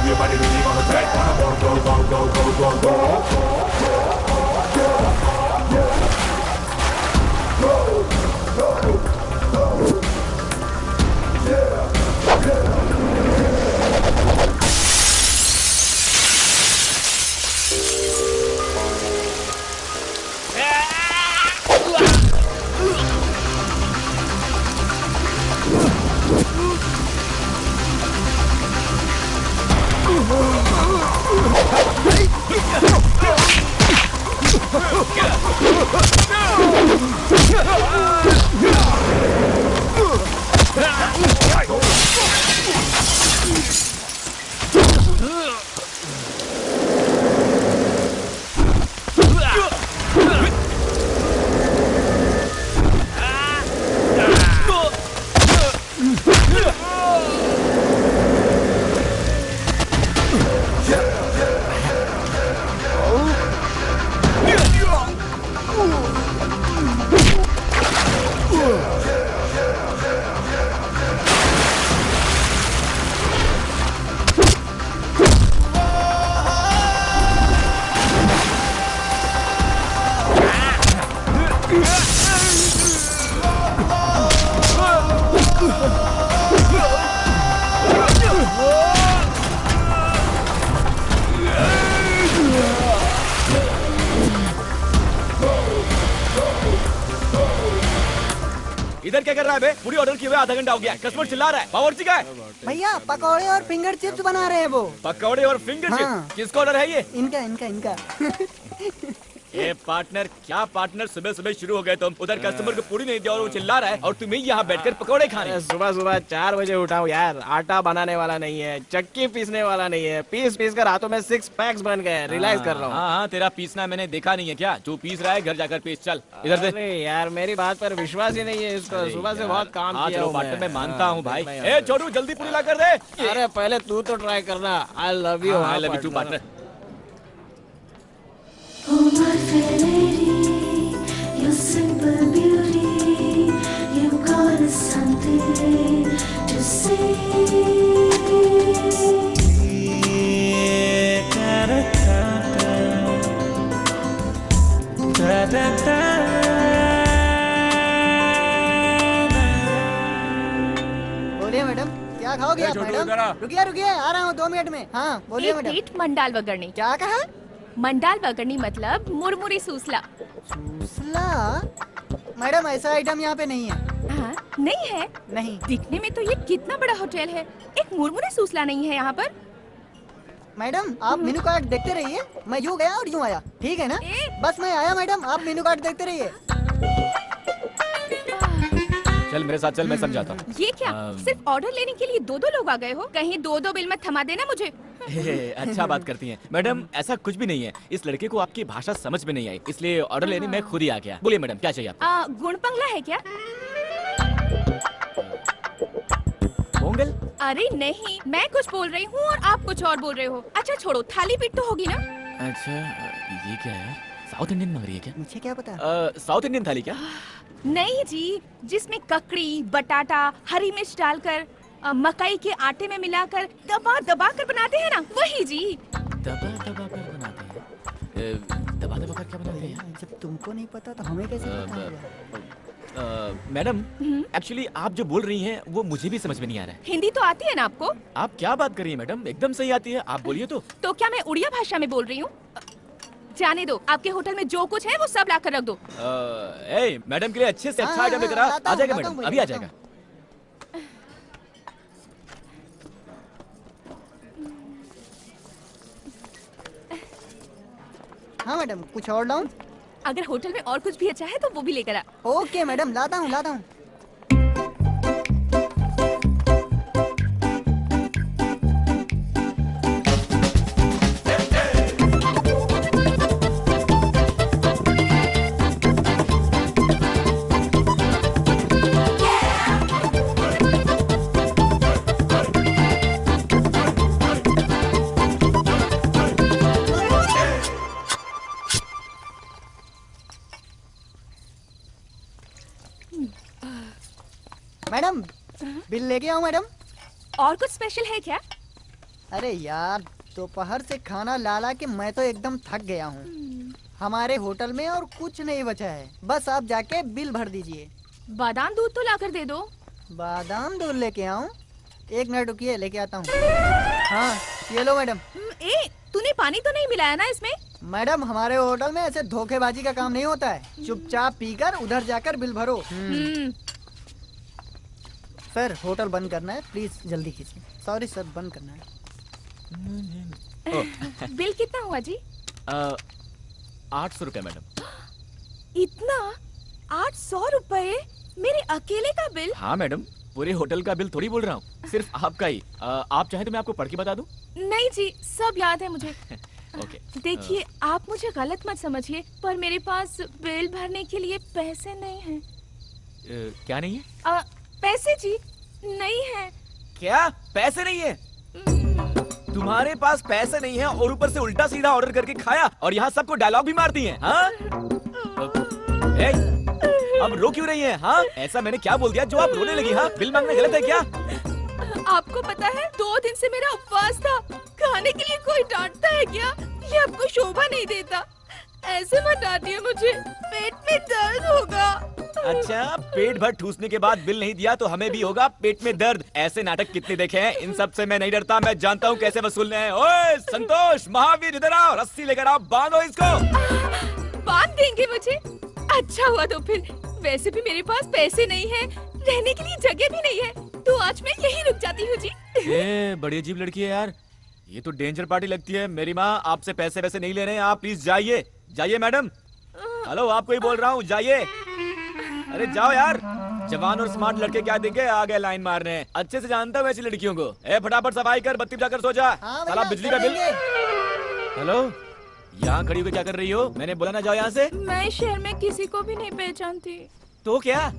move your body, really gonna take. Wanna go, go, go, go, go, go, go. Go, go, go. Yeah, yeah. इधर क्या कर रहा है बे? पूरी order किए हुए आधा घंटा हो गया, कस्टमर चिल्ला रहा है। बावर्ची का है? भैया पकौड़े और फिंगर चिप्स बना रहे हैं वो। पकौड़े और फिंगर चिप्स? किसका ऑर्डर है ये? इनका। ये पार्टनर, क्या पार्टनर, सुबह सुबह शुरू हो गए तुम। उधर कस्टमर को पूरी नहीं दिया और वो चिल्ला रहा है और तुम्हें यहाँ बैठकर पकौड़े खा रहे हैं। सुबह सुबह 4 बजे उठा हूँ यार। आटा बनाने वाला नहीं है, चक्की पीसने वाला नहीं है, पीस कर हाथों में 6 पैक्स बन गए। रियलाइज कर रहा हूँ। हाँ, तेरा पीसना मैंने देखा नहीं है क्या? जो पीस रहा है घर जाकर पीस। चल इधर से। अरे यार मेरी बात पर विश्वास ही नहीं है इसको। सुबह से बहुत काम किया हूँ मैं मानता हूँ भाई। ए छोटू जल्दी पूरी ला कर दे। अरे पहले तू तो ट्राई करना। I love you partner. Oh my fair lady, your simple beauty, you got us something to say. बोलिए मैडम, क्या खाओगे आप मैडम? रुकिए आ रहा हूँ 2 मिनट में। हाँ बोलिए मैडम। एक मंडाल वगरनी। क्या कहा? मंडाल वगरनी मतलब मुरमुरी सूसला। सूसला? मैडम ऐसा आइटम यहाँ पे नहीं है। हाँ, नहीं है? नहीं। दिखने में तो ये कितना बड़ा होटल है, एक मुरमुरी सूसला नहीं है यहाँ पर। मैडम आप मेनू कार्ड देखते रहिए, मैं यूँ गया और यूँ आया, ठीक है ना? बस मैं आया मैडम, आप मेनू कार्ड देखते रहिए। चल मेरे साथ चल, मैं समझाता हूँ। ये क्या? सिर्फ ऑर्डर लेने के लिए 2 लोग आ गए हो? कहीं 2 बिल मत थमा देना मुझे। अच्छा बात करती हैं मैडम, ऐसा कुछ भी नहीं है। इस लड़के को आपकी भाषा समझ में नहीं आई, इसलिए ऑर्डर लेने मैं खुद ही आ गया। बोलिए मैडम क्या चाहिए आपको? गुणपंगला है क्या? पोंगल? अरे नहीं, मैं कुछ बोल रही हूँ और आप कुछ और बोल रहे हो। अच्छा छोड़ो, थाली पीट तो होगी ना? अच्छा ये क्या है? साउथ इंडियन मांग रही है क्या? मुझे क्या पता। साउथ इंडियन थाली क्या? नहीं जी, जिसमें ककड़ी, बटाटा, हरी मिर्च डालकर मकई के आटे में मिलाकर दबा दबा कर बनाते हैं ना, वही जी। दबा दबा कर बनाते हैं? दबा दबा कर क्या बनाते हैं? जब तुमको नहीं पता तो हमें कैसे पता होगा? मैडम एक्चुअली आप जो बोल रही हैं वो मुझे भी समझ में नहीं आ रहा है। हिंदी तो आती है ना आपको? आप क्या बात कर रही हैं मैडम? एकदम सही आती है, आप बोलिए तो। तो क्या मैं उड़िया भाषा में बोल रही हूँ? जाने दो, आपके होटल में जो कुछ है वो सब ला कर रख दो। मैडम के लिए अच्छे से अच्छा आइटम लेकर आ जाएगा मैडम, अभी आ जाएगा। हाँ मैडम, कुछ और लाऊं? अगर होटल में और कुछ भी अच्छा है तो वो भी लेकर आ। ओके मैडम, लाता हूँ। मैडम बिल लेके आओ मैडम। और कुछ स्पेशल है क्या? अरे यार दोपहर से खाना ला ला के मैं तो एकदम थक गया हूँ। हमारे होटल में और कुछ नहीं बचा है, बस आप जाके बिल भर दीजिए। बादाम दूध तो लाकर दे दो। बादाम दूध लेके आऊँ? एक मिनट रुकिए, लेके आता हूँ। हाँ ये लो मैडम। ए, तूने पानी तो नहीं मिलाया ना इसमें? मैडम हमारे होटल में ऐसे धोखेबाजी का काम नहीं होता है, चुपचाप पीकर उधर जाकर बिल भरो। सर होटल बंद करना है, प्लीज जल्दी कीजिए। सॉरी सर, बंद करना है। बिल कितना हुआ जी? 800 रुपए मैडम। इतना? 800 रुपए मेरे अकेले का बिल? हाँ मैडम, पूरे होटल का बिल थोड़ी बोल रहा हूँ, सिर्फ आपका ही। आप चाहे तो मैं आपको पढ़ के बता दूं? नहीं जी, सब याद है मुझे। ओके। देखिए आप मुझे गलत मत समझिए, पर मेरे पास बिल भरने के लिए पैसे नहीं हैं। क्या नहीं है? पैसे जी नहीं है। क्या पैसे नहीं है? तुम्हारे पास पैसे नहीं है और ऊपर से उल्टा सीधा ऑर्डर करके खाया और यहाँ सबको डायलॉग भी मार दिए हैं, हाँ? अब रो क्यों रही है? हाँ ऐसा मैंने क्या बोल दिया जो आप रोने लगी? हाँ बिल मांगना गलत है क्या? आपको पता है 2 दिन से मेरा उपवास था, खाने के लिए कोई डांटता है क्या? ये आपको शोभा नहीं देता। ऐसे मत डांटिए मुझे, पेट में दर्द होगा। अच्छा, पेट भर ठूसने के बाद बिल नहीं दिया तो हमें भी होगा पेट में दर्द। ऐसे नाटक कितने देखे हैं, इन सब से मैं नहीं डरता, मैं जानता हूँ कैसे वसूलने हैं। ओए संतोष, महावीर इधर आओ, रस्सी लेकर आओ, बांधो इसको। बांध देंगे मुझे? अच्छा हुआ तो फिर, वैसे भी मेरे पास पैसे नहीं है, रहने के लिए जगह भी नहीं है, तो आज मैं यहीं रुक जाती हूँ जी। ये बड़ी अजीब लड़की है यार, ये तो डेंजर पार्टी लगती है। मेरी माँ आपसे पैसे वैसे नहीं ले रहे हैं, आप प्लीज जाइए। जाइए मैडम, हेलो आपको ही बोल रहा हूँ, जाइए। अरे जाओ यार, जवान और स्मार्ट लड़के क्या देंगे, आ गए लाइन मारने। अच्छे से जानता हूँ ऐसी लड़कियों को। ए फटाफट सफाई कर, बत्ती बुझाकर सो जा। साला बिजली का बिल। हेलो, यहाँ खड़ी होकर क्या कर रही हो? मैंने बोला ना जाओ यहाँ से। मैं शहर में किसी को भी नहीं पहचानती। तो क्या?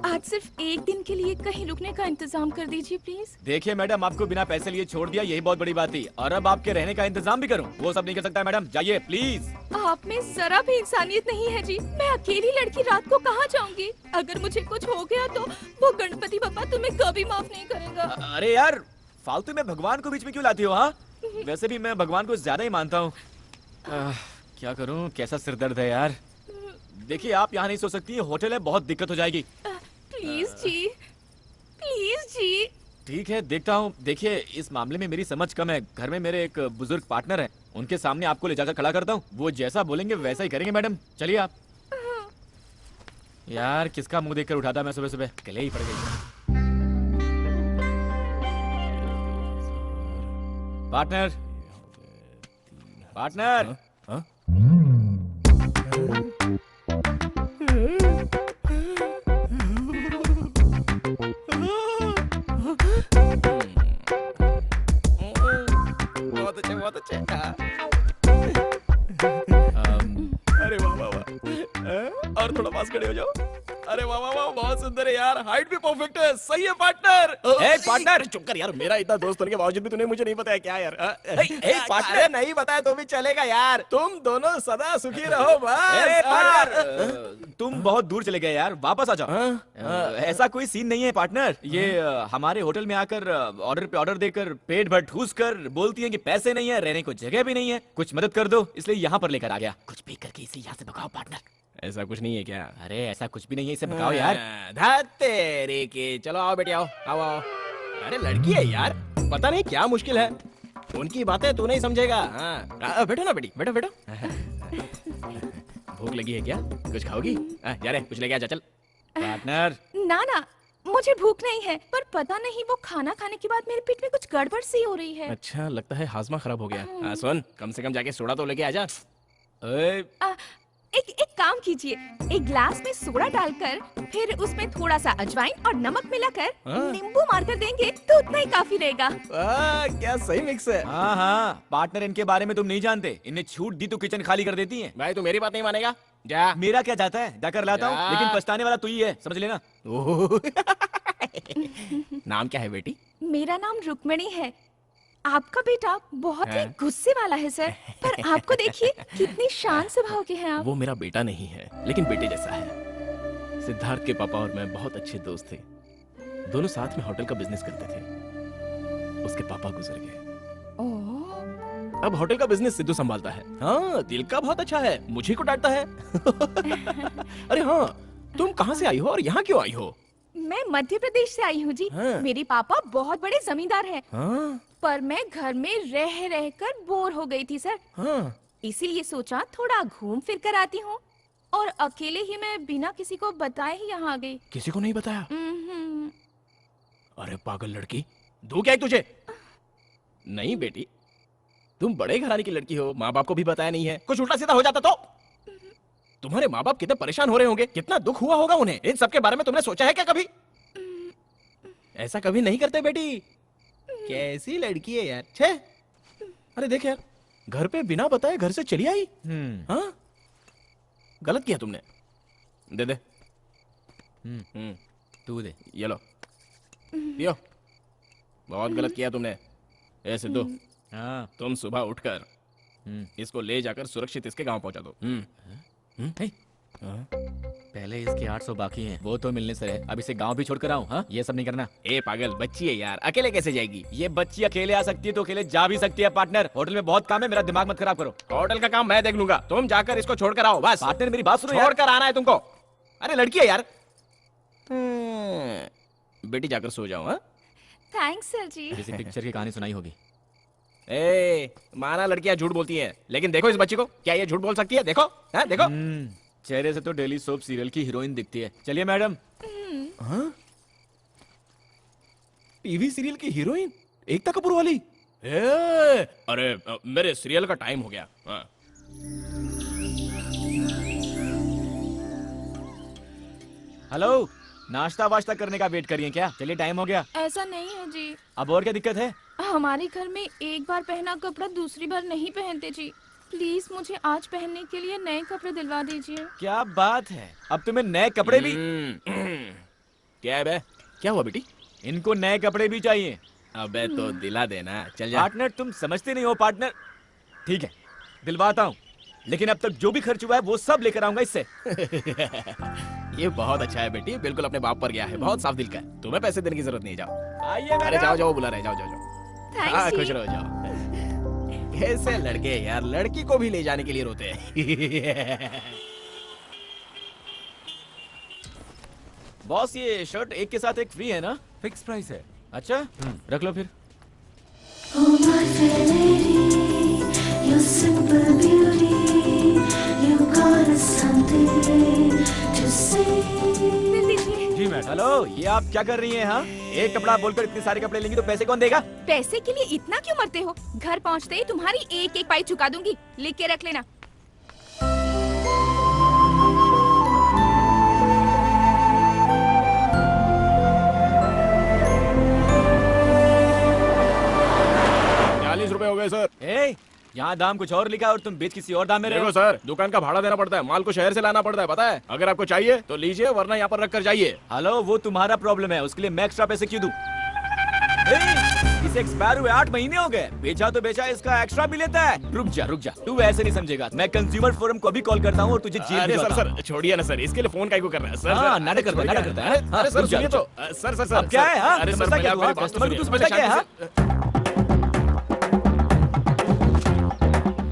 आज सिर्फ एक दिन के लिए कहीं रुकने का इंतजाम कर दीजिए प्लीज। देखिए मैडम, आपको बिना पैसे लिए छोड़ दिया, यही बहुत बड़ी बात थी। और अब आपके रहने का इंतजाम भी करूं, वो सब नहीं कर सकता मैडम। जाइए प्लीज। आप में जरा भी इंसानियत नहीं है जी। मैं अकेली लड़की रात को कहाँ जाऊंगी? अगर मुझे कुछ हो गया तो वो गणपति पापा तुम्हें कभी माफ नहीं करेगा। अरे यार, फालतू में भगवान को बीच में क्यों लाती हो? हाँ वैसे भी मैं भगवान को ज्यादा ही मानता हूँ। क्या करूँ, कैसा सिरदर्द है यार। देखिए आप यहाँ नहीं सो सकती, होटल है, बहुत दिक्कत हो जाएगी। प्लीज जी, प्लीज जी। ठीक है देखता हूँ। देखिए इस मामले में मेरी समझ कम है, घर में मेरे एक बुजुर्ग पार्टनर है, उनके सामने आपको ले जाकर खड़ा करता हूँ, वो जैसा बोलेंगे वैसा ही करेंगे मैडम। चलिए आप। यार किसका मुंह देखकर उठाता मैं सुबह सुबह, गले ही पड़ गई। Partner, partner. बहुत अच्छे। अरे वाह वाह वाह, और थोड़ा पास खड़े हो जाओ। अरे वाह वाह वाह, बहुत सुंदर है यार, हाइट भी परफेक्ट है। सही है पार्टनर। पार्टनर चुप कर यार, मेरा इतना दोस्त होने के बावजूद भी तूने मुझे नहीं बताया क्या यार? पार्टनर नहीं बताया तो भी चलेगा यार, तुम दोनों सदा सुखी रहो बस। पार्टनर तुम बहुत दूर चले गए यार, वापस आ जाओ। ऐसा कोई सीन नहीं है पार्टनर। ये हमारे होटल में आकर ऑर्डर पे ऑर्डर देकर पेट भर ठूस कर बोलती है कि पैसे नहीं है, रहने को जगह भी नहीं है, कुछ मदद कर दो, इसलिए यहाँ पर लेकर आ गया। कुछ भी करके इसे यहाँ से भगाओ पार्टनर। ऐसा कुछ नहीं है क्या? अरे ऐसा कुछ भी नहीं है, इसे भगाओ यार। तेरे के चलो आओ बेटी, आओ आओ आओ। अरे लड़की है यार, पता नहीं क्या मुश्किल है, उनकी बातें तू नहीं समझेगा। हाँ बैठो ना बेटी, बैठो बैठो। भूख लगी है क्या? कुछ खाओगी? जा रे, कुछ लेके आ जा, चल। पार्टनर ना ना, मुझे भूख नहीं है, पर पता नहीं वो खाना खाने के बाद मेरे पेट में कुछ गड़बड़ सी हो रही है। अच्छा लगता है हाजमा खराब हो गया। सुन, कम से कम जाके सोडा तो लेके आ जा। एक काम कीजिए, एक ग्लास में सोडा डालकर फिर उसमें थोड़ा सा अजवाइन और नमक मिलाकर नींबू मारकर देंगे तो उतना ही काफी रहेगा। क्या सही मिक्स है। हाँ हाँ पार्टनर, इनके बारे में तुम नहीं जानते, इन्हें छूट दी तो किचन खाली कर देती हैं। भाई तू मेरी बात नहीं मानेगा, जा। मेरा क्या जाता है, जाकर लाता हूँ, लेकिन पछताने वाला तू ही है, समझ लेना। नाम क्या है बेटी? मेरा नाम रुक्मिणी है। आपका बेटा बहुत ही गुस्से वाला है सर, पर आपको देखिए कितनी शांत स्वभाव के हैं आप। वो मेरा बेटा नहीं है, लेकिन बेटे जैसा है। सिद्धार्थ के पापा और मैं बहुत अच्छे दोस्त थे, दोनों साथ में होटल का बिजनेस करते थे। उसके पापा गुजर गए, ओह, अब होटल का बिजनेस सिद्धू संभालता है। हाँ, दिल का बहुत अच्छा है, मुझे को डांटता है। अरे हाँ, तुम कहाँ से आई हो और यहाँ क्यों आई हो? मैं मध्य प्रदेश से आई हूँ जी। हाँ। मेरे पापा बहुत बड़े जमींदार हैं। हाँ, पर मैं घर में रह रहकर बोर हो गई थी सर, हाँ, इसीलिए सोचा थोड़ा घूम फिर कर आती हूँ। और अकेले ही मैं बिना किसी को बताए ही यहाँ आ गई। किसी को नहीं बताया? हम्म, अरे पागल लड़की, दू क्या है तुझे? नहीं बेटी, तुम बड़े घराने की लड़की हो, माँ बाप को भी बताया नहीं है। कुछ उल्टा सीधा हो जाता तो? तुम्हारे माँ बाप कितने परेशान हो रहे होंगे, कितना दुख हुआ होगा उन्हें। इन सब के बारे में तुमने सोचा है क्या कभी? ऐसा कभी नहीं करते बेटी। कैसी लड़की है यार, छे। अरे देख यार, घर पे बिना बताए घर से चली आई। हाँ, गलत किया तुमने। दे दे। तू दे। ये लो, पियो। बहुत गलत किया तुमने। ए सिद्धू, हाँ। तुम सुबह उठकर इसको ले जाकर सुरक्षित इसके गांव पहुंचा दो। हे, पहले इसके 800 बाकी हैं, वो तो मिलने से है। अब इसे गांव भी छोड़कर आऊं? हाँ, ये सब नहीं करना। ए पागल, बच्ची है यार, अकेले कैसे जाएगी? ये बच्ची अकेले आ सकती है तो अकेले जा भी सकती है। पार्टनर, होटल में बहुत काम है, मेरा दिमाग मत खराब करो। होटल का काम मैं देख लूंगा, तुम जाकर इसको छोड़कर आओ बस। पार्टनर मेरी बात सुनो यार। छोड़कर आना है तुमको। अरे लड़की है यार। बेटी जाकर सो जाओ। हाँ, थैंक्स सर जी। किसी पिक्चर की कहानी सुनाई होगी। ए, माना लड़कियां झूठ बोलती हैं, लेकिन देखो इस बच्ची को, क्या ये झूठ बोल सकती है? देखो, हाँ देखो। चेहरे से तो डेली सोप सीरियल की हीरोइन दिखती है। चलिए मैडम। हाँ? टीवी सीरियल की हीरोइन, एकता कपूर वाली। अरे मेरे सीरियल का टाइम हो गया। हाँ। हेलो, नाश्ता वाश्ता करने का वेट करिए क्या? चलिए टाइम हो गया। ऐसा नहीं है जी, अब और क्या दिक्कत है? हमारे घर में एक बार पहना कपड़ा दूसरी बार नहीं पहनते जी। प्लीज मुझे आज पहनने के लिए नए कपड़े दिलवा दीजिए। क्या बात है, अब तुम्हें नए कपड़े भी? क्या है बे? क्या हुआ बेटी? इनको नए कपड़े भी चाहिए। अबे तो दिला देना, चल जा। पार्टनर, तुम समझते नहीं हो पार्टनर। ठीक है, दिलवाता हूँ, लेकिन अब तक जो भी खर्च हुआ है वो सब लेकर आऊंगा इससे। ये बहुत अच्छा है बेटी, बिल्कुल अपने बाप पर गया है, बहुत साफ दिल का है। तुम्हें पैसे देने की जरूरत नहीं, जाओ। आइए अरे मैडम। जाओ जाओ, बुला रहे, जाओ जाओ जाओ। हाँ, थैंक्स खुश जी। रहो, जाओ। कैसे लड़के यार, लड़की को भी ले जाने के लिए रोते हैं। बॉस, ये शर्ट एक के साथ एक फ्री है ना? फिक्स प्राइस है। अच्छा, रख लो फिर। Oh my fair lady, you're simple beauty. You got a something to say. दिल दीजिए। जी मैडम। हेलो, ये आप क्या कर रही हैं? हाँ, एक कपड़ा बोलकर इतने सारे कपड़े लेंगी तो पैसे कौन देगा? पैसे के लिए इतना क्यों मरते हो? घर पहुंचते ही तुम्हारी एक एक पाई चुका दूंगी, लिख के रख लेना। ₹40 हो गए सर। ए, यहाँ दाम कुछ और लिखा और तुम बेच किसी और दाम में रहे देखो हो। सर, दुकान का भाड़ा देना पड़ता है, माल को शहर से लाना पड़ता है, पता है? अगर आपको चाहिए तो लीजिए, वरना यहाँ पर रख कर जाइए। हेलो, वो तुम्हारा प्रॉब्लम है, उसके लिए मैं एक्स्ट्रा पैसे क्यों दूं? इसे एक्सपायर हुए 8 महीने हो गए, बेचा तो बेचा, इसका एक्स्ट्रा भी लेता है। रुक जा, तू ऐसे नहीं समझेगा। मैं कंज्यूमर फोरम को भी कॉल करता हूँ और तुझे जेल अरे भेजता सर हूँ। सर, छोड़िए ना सर, इसके लिए फोन काहे को कर रहा है? सर हाँ, सर, नाटक करता है, छोड़िए नाटक करता ना। है। अरे सर, रुक जा, सुनिए तो। सर, अब क्या है? हाँ, अरे सर, समझता क्या मेरी तू? बात तो कस्टमर सुनिए, को समझता क्या है? हाँ?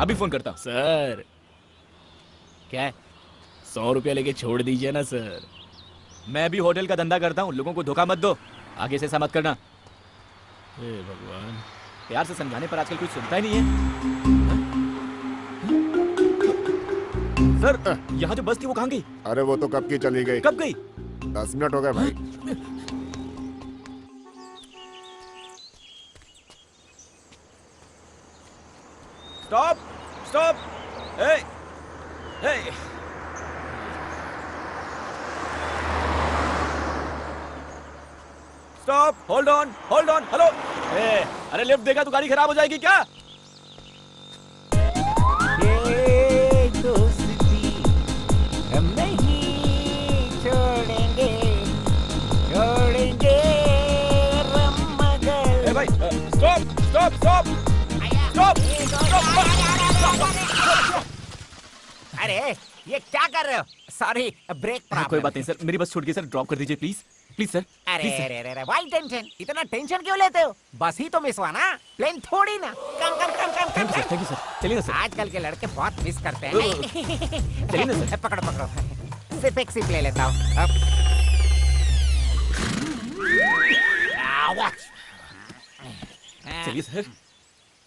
अभी फोन करता हूँ। सर क्या है? ₹100 लेके छोड़ दीजिए ना सर। मैं भी होटल का धंधा करता हूँ, लोगों को धोखा मत दो। आगे से ऐसा मत करना। हे भगवान। प्यार से समझाने पर आजकल कुछ सुनता ही नहीं है। सर, यहाँ जो बस थी वो कहाँ गई? अरे वो तो कब की चली गई। कब गई? 10 मिनट हो गए भाई। Stop, stop. ए, ए। Stop, hold on, hello. ए, अरे लिफ्ट देगा तो गाड़ी खराब हो जाएगी क्या? ये दोस्ती हम नहीं छोड़ेंगे ए भाई, स्टॉप। अरे ये क्या कर रहे हो? सॉरी, ब्रेक कोई बात नहीं सर, मेरी बस छूट गई सर, ड्रॉप कर दीजिए प्लीज। Please sir. अरे अरे अरे वाई टेंशन, इतना टेंशन क्यों लेते हो? बस ही तो मिस हुआ ना, प्लेन थोड़ी ना। कम कम कम कम कम थैंक यू सर, चलिए ना सर। आजकल के लड़के बहुत मिस करते हैं। चलिए ना सर। पकड़ो पकड़ो, सिर्फ एक सिप ले लेता हूँ। चलिए सर।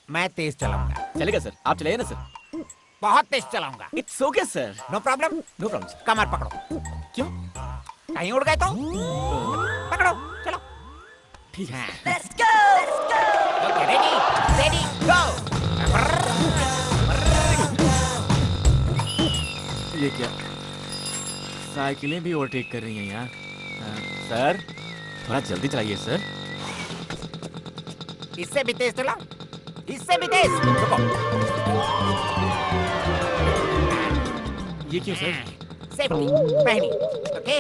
मैं तेज चलाऊंगा। चलेगा सर, आप चलाइए ना सर। बहुत तेज चलाऊंगा। It's okay sir. No problem. No problem sir. कमर पकड़ो। क्यों? कहीं उड़ गए तो पकड़ो, चलो। ठीक है। Let's go! Let's go! Okay, ready ready गो। ये क्या? साइकिलें भी ओवरटेक कर रही हैं यहाँ। सर थोड़ा जल्दी चलाइए सर। इससे भी तेज चलाओ, इससे भी तेज। रुको। ये क्यों सर? सेफ्टी पहनी, ओके?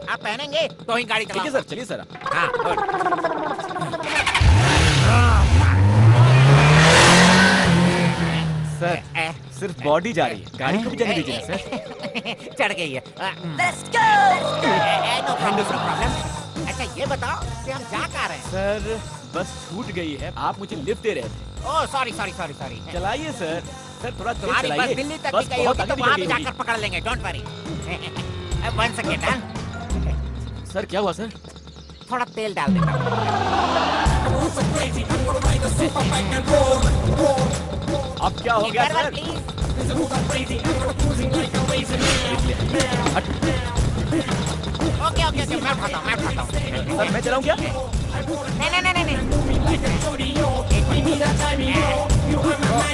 आप पहनेंगे तो ही गाड़ी ठीक है चलाओ। सर, चलिए सर। हाँ, गुड। सर सिर्फ बॉडी जा रही है, गाड़ी को भी जाने दीजिए ना सर। चढ़ गई है। Let's go! No problem. अच्छा ये बताओ कि हम जा कहाँ रहे हैं? सर बस छूट गई है, आप मुझे लिफ्ट दे रहे थे। Oh sorry sorry sorry sorry. चलाइए सर। सर थोड़ा तेज तुम्हारी बस चलाइए। दिल्ली तक बस की गई बहुत होगी तो आगे वहाँ निकल भी गई जाकर पकड़ लेंगे, डोंट वरी। 1 सेकेंड। मेरी। सर क्या हुआ सर? थोड़ा तेल डाल देता हूँ। अब क्या हो गया सर? ओके ओके ओके, मैं उठाता हूँ, मैं उठाता हूँ। सर मैं चलाऊं क्या? नहीं नहीं नहीं नहीं।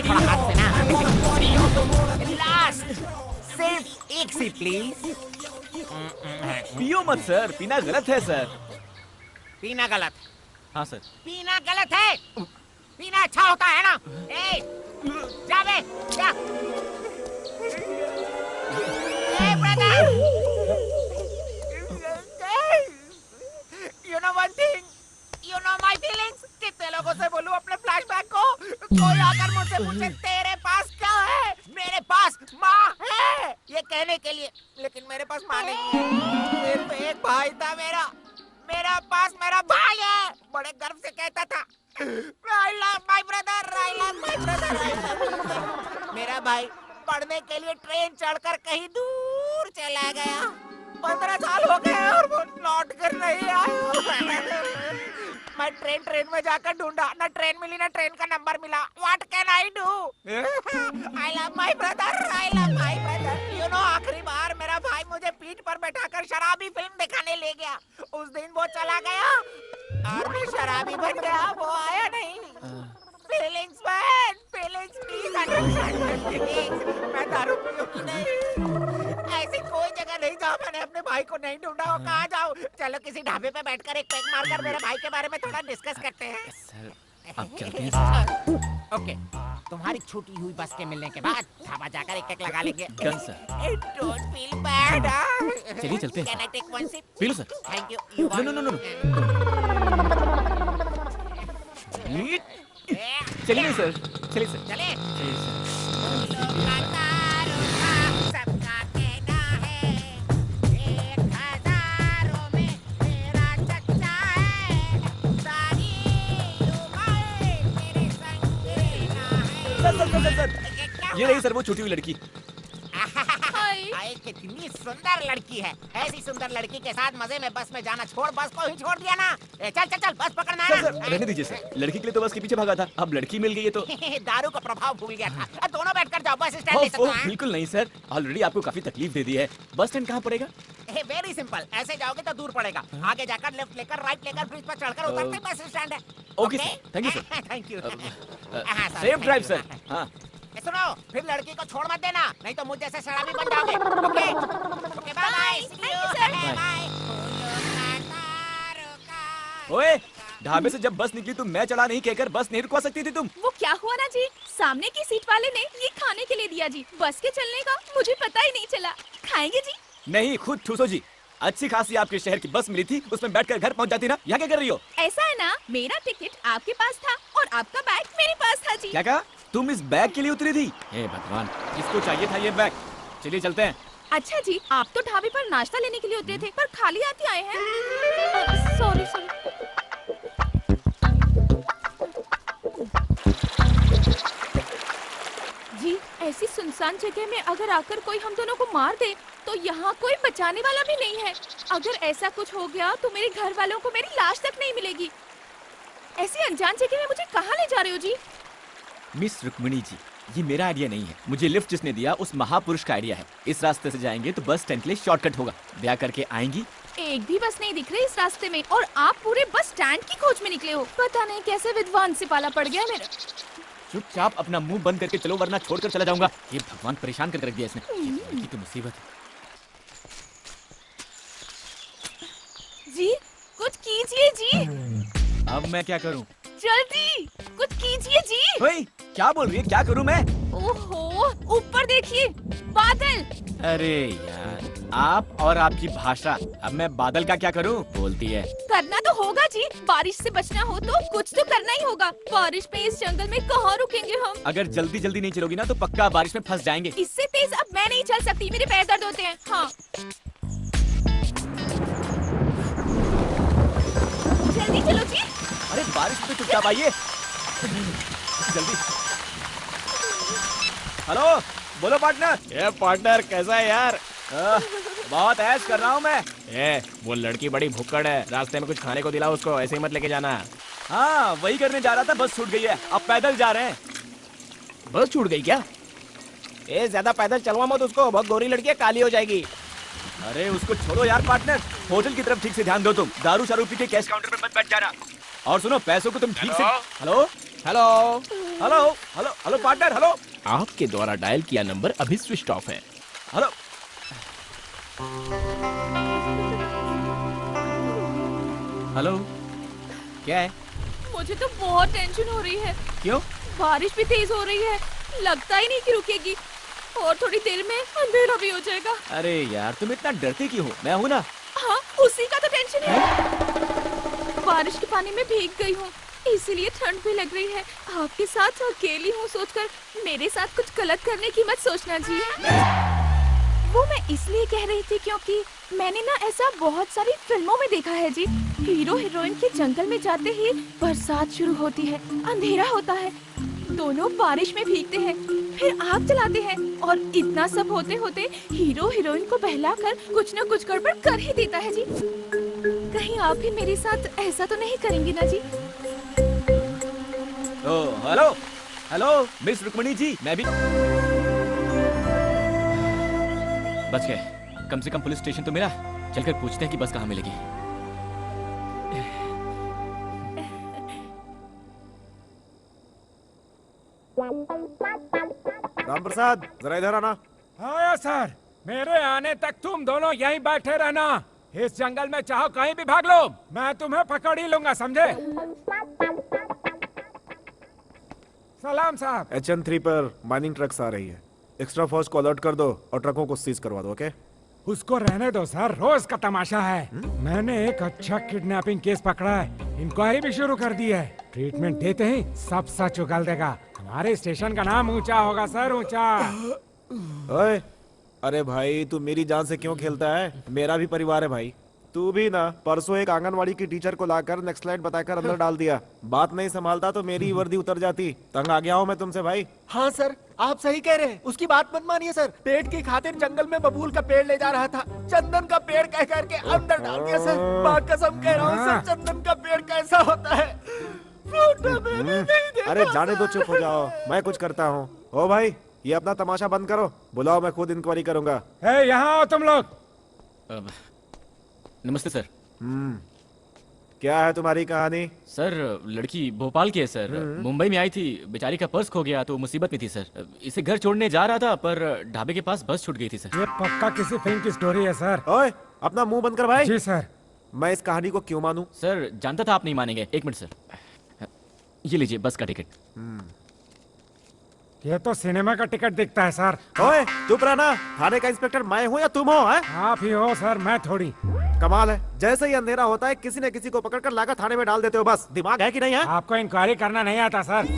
थोड़ा हाथ से ना। लास्ट, सिर्फ एक सी प्लीज। पियो मत सर, पीना गलत है सर। पीना गलत? हाँ सर। पीना गलत है? पीना अच्छा होता है ना? ए, जा बे, जा। ए brother, you know one thing, you know my feelings। कितने लोगों से बोलूं अपने फ्लैशबैक को? कोई आकर मुझसे पूछे तेरे पास क्या है? मेरे पास माँ है ये कहने के लिए, लेकिन मेरे पास माँ नहीं है। सिर्फ एक भाई था मेरा, मेरा पास मेरा भाई है। बड़े गर्व से कहता था, I love my brother, I love my brother, I love my brother। मेरा भाई पढ़ने के लिए ट्रेन चढ़कर कहीं दूर चला गया। 15 साल हो गए और वो लौट कर नहीं आया। मैं ट्रेन में जाकर ढूंढा, ना ट्रेन मिली ना ट्रेन का नंबर मिला। What can I do? I love my brother, I love my brother। You know आखिरी बार मेरा भाई मुझे पीठ पर बैठाकर शराबी फिल्म दिखाने ले गया। उस दिन वो चला गया और मैं शराबी बन गया, वो आया नहीं। Feelings man, feelings please understand feelings। मैं दारू पीऊंगी नहीं। ऐसी कोई जगह नहीं जहाँ मैंने अपने भाई को नहीं ढूंढा हो। कहाँ जाऊँ? चलो किसी ढाबे पे बैठकर एक पैक मारकर मेरे भाई के बारे में थोड़ा डिस्कस करते हैं। सर अब चलते हैं सर। ओके, तुम्हारी छूटी हुई बस के मिलने के बाद ढाबा जाकर एक लगा लेंगे। Done sir. Don't feel bad। चलिए चलते हैं। Can I take one sip? पी लो sir. Thank you। You no no no no. चलिए सर, चलिए सर। चले। चलिए सर। सबका कहना है 1000 में मेरा चच्चा है। सारी उम्र मेरे संग रहना है। सर ये रही सर वो छूटी हुई लड़की। हाय। कितनी सुंदर लड़की है। ऐसी सुंदर लड़की के साथ मजे में बस में जाना छोड़, बस को ही छोड़ दिया ना। चल चल चल, बस पकड़ना है सर ना। सर रहने दीजिए सर, लड़की के लिए तो बस के पीछे भागा था, अब लड़की मिल गई है तो। दारू का प्रभाव भूल गया था। अब दोनों बैठकर जाओ, बस स्टैंड ले सकते हैं। बिल्कुल नहीं सर, ऑलरेडी आपको काफी तकलीफ दे दी है। बस स्टैंड कहाँ पड़ेगा? वेरी सिंपल, ऐसे जाओगे तो दूर पड़ेगा। आगे जाकर लेफ्ट लेकर राइट लेकर ब्रिज पर चढ़कर उतरते ही बस स्टैंड है। Okay sir, thank you sir. Thank you. Safe drive sir. हाँ सुनो, फिर लड़की को छोड़ मत देना, नहीं तो मुझ जैसे शराबी बन जाओगे। Okay okay, bye bye. Bye. ओए, ढाबे से जब बस निकली तो मैं चला नहीं कहकर बस नहीं रुकवा सकती थी तुम? वो क्या हुआ ना जी, सामने की सीट वाले ने ये खाने के लिए दिया जी। बस के चलने का मुझे पता ही नहीं चला। खाएंगे जी? नहीं, खुद ठूसो जी। अच्छी खासी आपके शहर की बस मिली थी, उसमें बैठकर घर पहुंच जाती ना। यहाँ क्या कर रही हो? ऐसा है ना, मेरा टिकट आपके पास था और आपका बैग मेरे पास था जी। क्या कहा? तुम इस बैग के लिए उतरी थी? हे भगवान, किसको चाहिए था ये बैग? चलिए चलते हैं। अच्छा जी, आप तो ढाबे पर नाश्ता लेने के लिए उतरे थे, पर खाली हाथ ही आए हैं। Sorry sorry. जी ऐसी सुनसान जगह में अगर आकर कोई हम दोनों को मार दे तो यहाँ कोई बचाने वाला भी नहीं है। अगर ऐसा कुछ हो गया तो मेरे घर वालों को मेरी लाश तक नहीं मिलेगी। ऐसी अनजान जगह में मुझे कहाँ ले जा रहे हो जी? मिस रुक्मिणी जी, ये मेरा आइडिया नहीं है। मुझे लिफ्ट जिसने दिया उस महापुरुष का आइडिया है। इस रास्ते से जाएंगे तो बस स्टैंड के लिए शॉर्टकट होगा। ब्याह करके आएंगी। एक भी बस नहीं दिख रही इस रास्ते में और आप पूरे बस स्टैंड की खोज में निकले हो। पता नहीं कैसे विद्वान से पाला पड़ गया मेरा। चुपचाप अपना मुंह बंद करके चलो वरना छोड़कर चला जाऊंगा। ये भगवान परेशान करके रख दिया इसने। ये लड़की तो मुसीबत है। जी कुछ कीजिए जी। अब मैं क्या करूं? जल्दी कुछ कीजिए जी। ओए, क्या बोल रही है? क्या करूं मैं? ओहो ऊपर देखिए बादल। अरे यार, आप और आपकी भाषा। अब मैं बादल का क्या करूं? बोलती है। करना तो होगा जी। बारिश से बचना हो तो कुछ तो करना ही होगा। बारिश में इस जंगल में कहाँ रुकेंगे हम? अगर जल्दी जल्दी नहीं चलोगी ना तो पक्का बारिश में फंस जाएंगे। इससे तेज अब मैं नहीं चल सकती। मेरे पैर दर्द होते हैं। हाँ जल्दी चलो जी। अरे बारिश में चुपचाप आइए जल्दी। हेलो बोलो पार्टनर। ये पार्टनर कैसा है यार? बहुत ऐश कर रहा हूँ मैं। वो लड़की बड़ी भुक्कड़ है, रास्ते में कुछ खाने को दिलाओ उसको, ऐसे ही मत लेके जाना। हाँ वही करने जा रहा था, बस छूट गई है। अब पैदल जा रहे हैं। बस छूट गई क्या? ज्यादा पैदल चलवा मत उसको, बहुत गोरी लड़की है, काली हो जाएगी। अरे उसको छोड़ो यार पार्टनर। होटल की तरफ ठीक से ध्यान दो तुम। दारू शारू पी के कैश काउंटर पे मत बैठ जाना। और सुनो पैसों को तुम ठीक से। Hello hello hello hello hello partner. Hello आपके द्वारा डायल किया नंबर अभी स्विच ऑफ है। हेलो हेलो क्या है? मुझे तो बहुत टेंशन हो रही है। क्यों? बारिश भी तेज हो रही है, लगता ही नहीं कि रुकेगी और थोड़ी देर में अंधेरा भी हो जाएगा। अरे यार तुम इतना डरती क्यों हो? मैं हूँ ना। हाँ उसी का तो टेंशन है। बारिश के पानी में भीग गई हूँ इसीलिए ठंड भी लग रही है। आपके साथ अकेली हूँ सोचकर मेरे साथ कुछ गलत करने की मत सोचना जी। वो मैं इसलिए कह रही थी क्योंकि मैंने ना ऐसा बहुत सारी फिल्मों में देखा है जी। हीरो हीरोइन के जंगल में जाते ही बरसात शुरू होती है, अंधेरा होता है, दोनों बारिश में भीगते हैं, फिर आग जलाते हैं और इतना सब होते होते हीरो हीरोइन को बहलाकर कुछ न कुछ गड़बड़ कर ही देता है जी। कहीं आप भी मेरे साथ ऐसा तो नहीं करेंगे ना जी? Hello hello miss Rukmini ji, मैं भी बच गए। कम से कम पुलिस स्टेशन तो मिला। चलकर पूछते हैं कि बस कहाँ मिलेगी। राम प्रसाद जरा इधर आना। हाँ सर, मेरे आने तक तुम दोनों यहीं बैठे रहना। इस जंगल में चाहो कहीं भी भाग लो, मैं तुम्हें पकड़ ही लूंगा, समझे? सलाम साहब। HN3 पर माइनिंग ट्रक्स आ रही है। एक्स्ट्रा फोर्स को अलर्ट कर दो और ट्रकों को सीज करवा दो। ओके? उसको रहने दो सर, रोज का तमाशा है। मैंने एक अच्छा किडनैपिंग केस पकड़ा है, इंक्वायरी भी शुरू कर दी है। ट्रीटमेंट देते ही सब सच उगल देगा। हमारे स्टेशन का नाम ऊंचा होगा सर, ऊंचा। ओए, अरे भाई तू मेरी जान से क्यों खेलता है? मेरा भी परिवार है भाई। तू भी ना परसों एक आंगनवाड़ी की टीचर को लाकर नक्सलाइट बताकर अंदर डाल दिया। बात नहीं संभालता तो मेरी वर्दी उतर जाती। तंग आ गया हूँ मैं तुमसे भाई। हाँ सर आप सही कह रहे हैं, उसकी बात मत मानिए सर। पेट की खातिर जंगल में बबूल का पेड़ ले जा रहा था, चंदन का पेड़ कह करके अंदर डाल दिया सर। माँ कसम कह रहा हूँ सर, चंदन का पेड़ कैसा होता है फोटो मैंने नहीं देखा। अरे जाने दो, चुप हो जाओ, मैं कुछ करता हूँ। ओ भाई ये अपना तमाशा बंद करो, बुलाओ, मैं खुद इंक्वायरी करूंगा। यहाँ आओ तुम लोग। नमस्ते सर। क्या है तुम्हारी कहानी? सर लड़की भोपाल की है सर। मुंबई में आई थी, बेचारी का पर्स खो गया तो मुसीबत में थी सर। इसे घर छोड़ने जा रहा था पर ढाबे के पास बस छूट गई थी सर। ये पक्का किसी फिल्म की स्टोरी है सर। ओए अपना मुंह बंद कर भाई। जी सर। मैं इस कहानी को क्यों मानूं? सर जानता था आप नहीं मानेंगे। एक मिनट सर, ये लीजिए बस का टिकट। ये तो सिनेमा का टिकट दिखता है सर। ओए चुप रहना, थाने का इंस्पेक्टर मैं हूँ या तुम हो? आप ही हो सर, मैं थोड़ी। कमाल है, जैसे ही अंधेरा होता है किसी न किसी को पकड़कर लाकर थाने में डाल देते हो। बस दिमाग है कि नहीं है? आपको इंक्वायरी करना नहीं आता सर।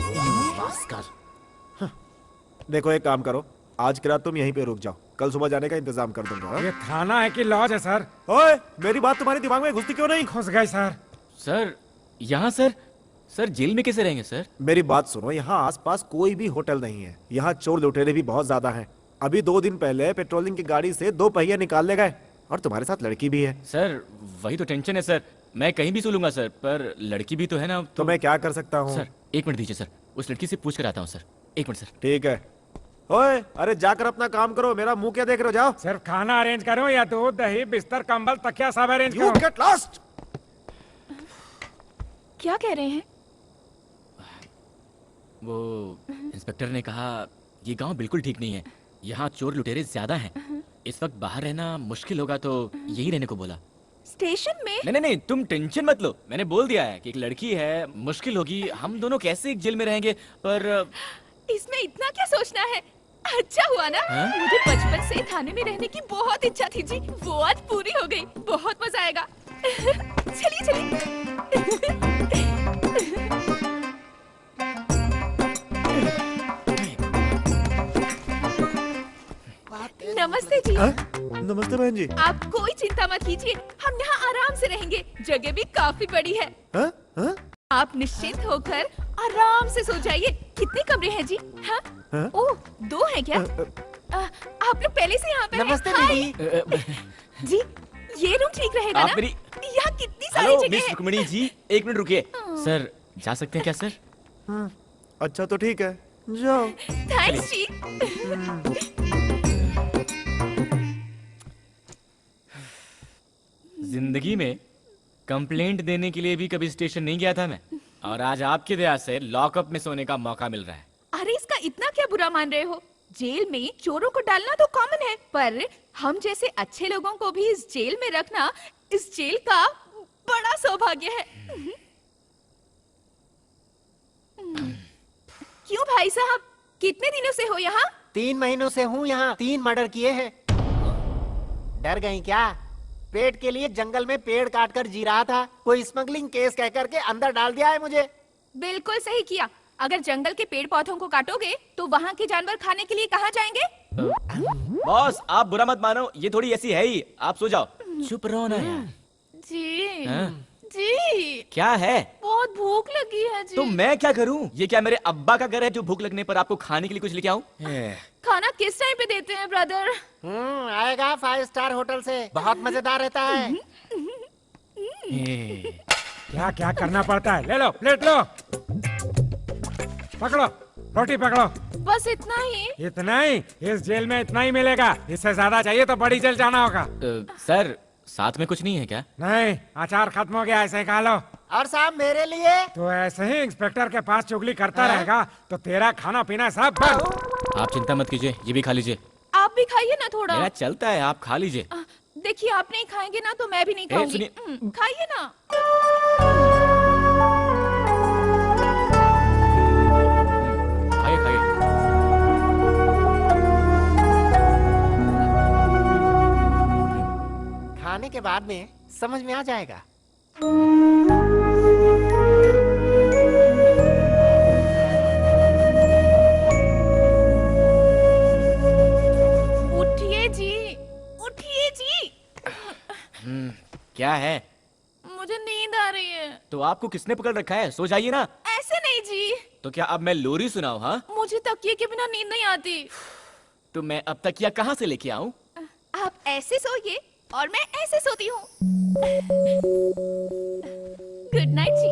देखो एक काम करो, आज की रात तुम यहीं पे रुक जाओ, कल सुबह जाने का इंतजाम कर दूंगा। हाँ? ये थाना है कि लॉज है सर? ओए, मेरी बात तुम्हारे दिमाग में घुसती क्यों नहीं? घुस गई सर। सर यहाँ सर जेल में कैसे रहेंगे सर? मेरी बात सुनो, यहाँ आसपास कोई भी होटल नहीं है। यहाँ चोर लुटेरे भी बहुत ज्यादा हैं। अभी 2 दिन पहले पेट्रोलिंग की गाड़ी से 2 पहिए निकाल ले गए, और तुम्हारे साथ लड़की भी है। सर वही तो टेंशन है सर, मैं कहीं भी सो लूंगा सर, पर लड़की भी तो है ना। तो मैं क्या कर सकता हूँ? सर 1 मिनट दीजिए सर, उस लड़की से पूछ कर आता हूँ सर। 1 minute sir. ठीक है। ओए, अरे जाकर अपना काम करो, मेरा मुंह क्या देख रहे हो? जाओ। सिर्फ खाना अरेंज करो या दूध दही बिस्तर कंबल तकिया सब अरेंज You करो। get lost! क्या कह रहे हैं? वो इंस्पेक्टर ने कहा ये गांव बिल्कुल ठीक नहीं है, यहाँ चोर लुटेरे ज्यादा हैं, इस वक्त बाहर रहना मुश्किल होगा, तो यही रहने को बोला। स्टेशन में? नहीं, तुम टेंशन मत लो, मैंने बोल दिया है कि एक लड़की है, मुश्किल होगी, हम दोनों कैसे एक जेल में रहेंगे, पर इसमें इतना क्या सोचना है? अच्छा हुआ ना, मुझे बचपन से थाने में रहने की बहुत इच्छा थी जी, वो आज पूरी हो गई। बहुत मजा आएगा। चलिए। नमस्ते जी। नमस्ते बहन जी। आप कोई चिंता मत कीजिए, हम यहाँ आराम से रहेंगे, जगह भी काफी बड़ी है। आप निश्चिंत होकर आराम से सो जाइए। कितने कमरे हैं जी? हाँ? ओह, 2 हैं क्या? आप लोग पहले से यहाँ पे हैं? नमस्ते हाय। दीदी। जी, ये रूम ठीक रहेगा आप ना? मेरी यहाँ कितनी सारी हेलो जगह मिस है। रुक्मिणी जी, 1 मिनट रुकिए। सर जा सकते हैं क्या सर? अच्छा तो ठीक है, जाओ। थैंक्स जी। जिंदगी में कंप्लेंट देने के लिए भी कभी स्टेशन नहीं गया था मैं, और आज आपकी दया से लॉकअप में सोने का मौका मिल रहा है। अरे इसका इतना क्या बुरा मान रहे हो? जेल में चोरों को डालना तो कॉमन है, पर हम जैसे अच्छे लोगों को भी इस जेल में रखना इस जेल का बड़ा सौभाग्य है। क्यों भाई साहब, कितने दिनों से हो यहाँ? 3 महीनों से हूँ यहाँ। 3 मर्डर किए हैं। डर गई क्या? पेट के लिए जंगल में पेड़ काट कर जी रहा था, कोई स्मगलिंग केस कह करके अंदर डाल दिया है मुझे। बिल्कुल सही किया। अगर जंगल के पेड़ पौधों को काटोगे तो वहाँ के जानवर खाने के लिए कहाँ जाएंगे? बॉस आप बुरा मत मानो, ये थोड़ी ऐसी है ही, आप सो जाओ। चुप रहो ना यार। जी हाँ? जी क्या है? बहुत भूख लगी है जी। तो मैं क्या करूं? ये क्या मेरे अब्बा का घर है जो भूख लगने पर आपको खाने के लिए कुछ लेके आऊं? खाना किस टाइम पे देते हैं ब्रदर? आएगा 5 स्टार होटल से, बहुत मजेदार रहता है। क्या क्या करना पड़ता है? ले लो, प्लेट लो, पकड़ो, रोटी पकड़ो। बस इतना ही? इतना ही? इस जेल में इतना ही मिलेगा, इससे ज्यादा चाहिए तो बड़ी जेल जाना होगा। सर साथ में कुछ नहीं है क्या? नहीं, अचार खत्म हो गया, ऐसे खा लो। और साहब मेरे लिए? तो ऐसे ही इंस्पेक्टर के पास चुगली करता रहेगा तो तेरा खाना पीना सब बंद। आप चिंता मत कीजिए, ये भी खा लीजिए। आप भी खाइए ना थोड़ा। मेरा चलता है, आप खा लीजिए। देखिए आप नहीं खाएंगे ना तो मैं भी नहीं खाऊंगी। खाइए ना। खाइए खाइए। खाने के बाद में समझ में आ जाएगा। उठिए जी, उठिए जी। क्या है? मुझे नींद आ रही है। तो आपको किसने पकड़ रखा है? सो जाइए ना। ऐसे नहीं जी। तो क्या अब मैं लोरी सुनाऊं? हाँ, मुझे तकिए के बिना नींद नहीं आती। तो मैं अब तकिया कहाँ से लेके आऊं? आप ऐसे सोइए और मैं ऐसे सोती हूँ। गुड नाइट जी।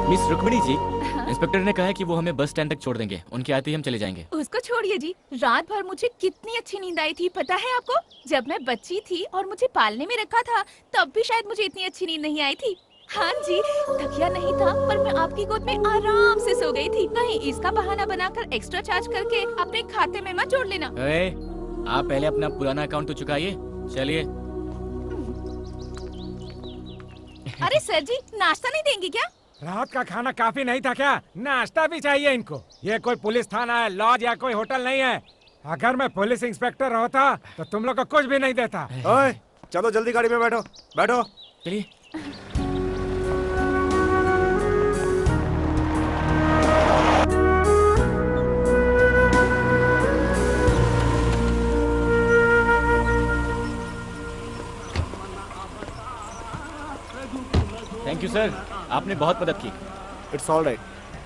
मिस रुक्मिणी जी, इंस्पेक्टर ने कहा है कि वो हमें बस स्टैंड तक छोड़ देंगे, उनके आते ही हम चले जाएंगे। उसको छोड़िए जी, रात भर मुझे कितनी अच्छी नींद आई थी पता है आपको? जब मैं बच्ची थी और मुझे पालने में रखा था तब भी शायद मुझे इतनी अच्छी नींद नहीं आई थी। हाँ जी, तकिया नहीं था पर मैं आपकी गोद में आराम से सो गई थी। कहीं इसका बहाना बनाकर एक्स्ट्रा चार्ज करके अपने खाते में मत जोड़ लेना। आप पहले अपना पुराना अकाउंट तो चुकाइए। चलिए। अरे सर जी, नाश्ता नहीं देंगे क्या? रात का खाना काफी नहीं था क्या? नाश्ता भी चाहिए इनको। ये कोई पुलिस थाना है, लॉज या कोई होटल नहीं है। अगर मैं पुलिस इंस्पेक्टर होता तो तुम लोग को कुछ भी नहीं देता। ओए, चलो जल्दी गाड़ी में बैठो, बैठो। चलिए। थैंक यू सर, आपने बहुत मदद की। It's all right.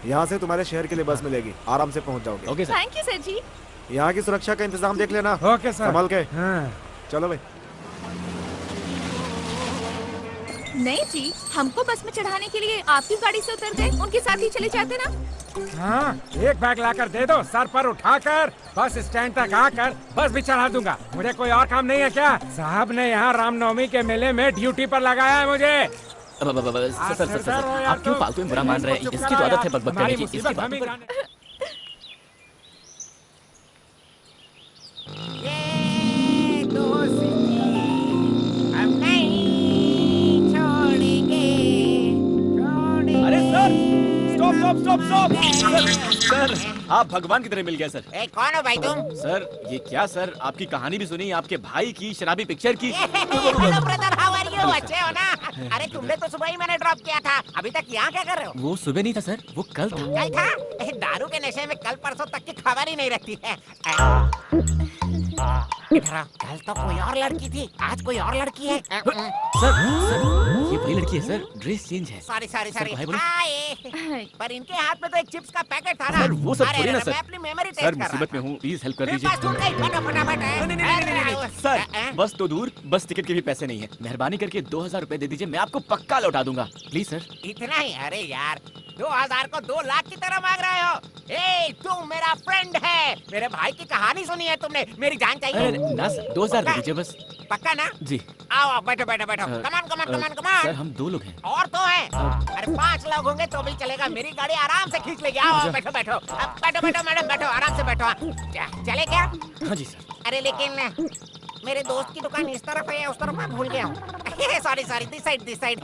यहाँ से तुम्हारे शहर के लिए बस मिलेगी, आराम से पहुँच जाओगे। Okay sir. Thank you sir ji. यहाँ की सुरक्षा का इंतजाम देख लेना। Okay sir. संभाल के। हाँ। चलो भाई। नहीं जी, हमको बस में चढ़ाने के लिए आपकी गाड़ी से उतर गए, उनके साथ ही चले जाते ना। हाँ, एक बैग लाकर दे दो, सर पर उठाकर बस स्टैंड तक आकर बस भी चढ़ा दूंगा। मुझे कोई और काम नहीं है क्या? साहब ने यहाँ रामनवमी के मेले में ड्यूटी पर लगाया है मुझे। सर, आप क्यों फालतू में बुरा मान रहे हैं? इसकी तो आदत है बकबक करने की। इसकी बातों पर ये दोस्ती हम नहीं छोड़ेंगे, छोड़ेंगे। अरे sir, stop stop stop stop. Sir, आप भगवान की तरह मिल गए सर। ए, कौन हो भाई तुम? सर, ये क्या सर? आपकी कहानी भी सुनी, आपके भाई की शराबी पिक्चर की। Hello brother, how are you? अच्छे हो ना? अरे तुमने तो सुबह ही मैंने ड्रॉप किया था, अभी तक यहाँ क्या कर रहे हो? वो सुबह नहीं था सर, वो कल था। क्या था? दारू के नशे में कल परसों तक की खबर ही नहीं रहती है। इधर आओ, कल तो कोई और लड़की थी, आज कोई और लड़की है। सर, ये वही लड़की है सर, ड्रेस चेंज है। Sorry sorry sir, sorry. भाई बोलो। हाय। पर इनके हाथ में तो एक चिप्स का पैकेट था ना। सर, वो सब अरे, थोड़ी ना अरे, सर। मैं अपनी मेमोरी टेस्ट सर, कर रहा मुसीबत था। में हूँ, प्लीज हेल्प कर मेरे दीजिए। पास छूट गई, फटाफट। नहीं, सर, बस तो दूर, बस टिकट के भी पैसे नहीं है। मेहरबानी करके 2000 रुपए दे दीजिए, मैं आपको पक्का लौटा दूंगा। Please sir. इतना ही? अरे यार, 2000 को 2 लाख की तरह मांग रहे हो? ए, तुम मेरा फ्रेंड है, मेरे भाई की कहानी सुनी है तुमने, मेरी जान चाहिए। अरे ना सर, 2000 दे दीजिए बस। पक्का ना? जी। आओ बैठो बैठो बैठो। कमान। सर, हम 2 लोग हैं। और तो है। अरे 5 लोग होंगे तो भी चलेगा, मेरी गाड़ी आराम से खींच लेगी। आओ बैठो बैठो। अब बैठो मैडम, बैठो आराम से बैठो। चले क्या? हाँ जी सर। अरे लेकिन मेरे दोस्त की दुकान इस तरफ है, उस तरफ मैं भूल गया हूँ। Sorry, this side.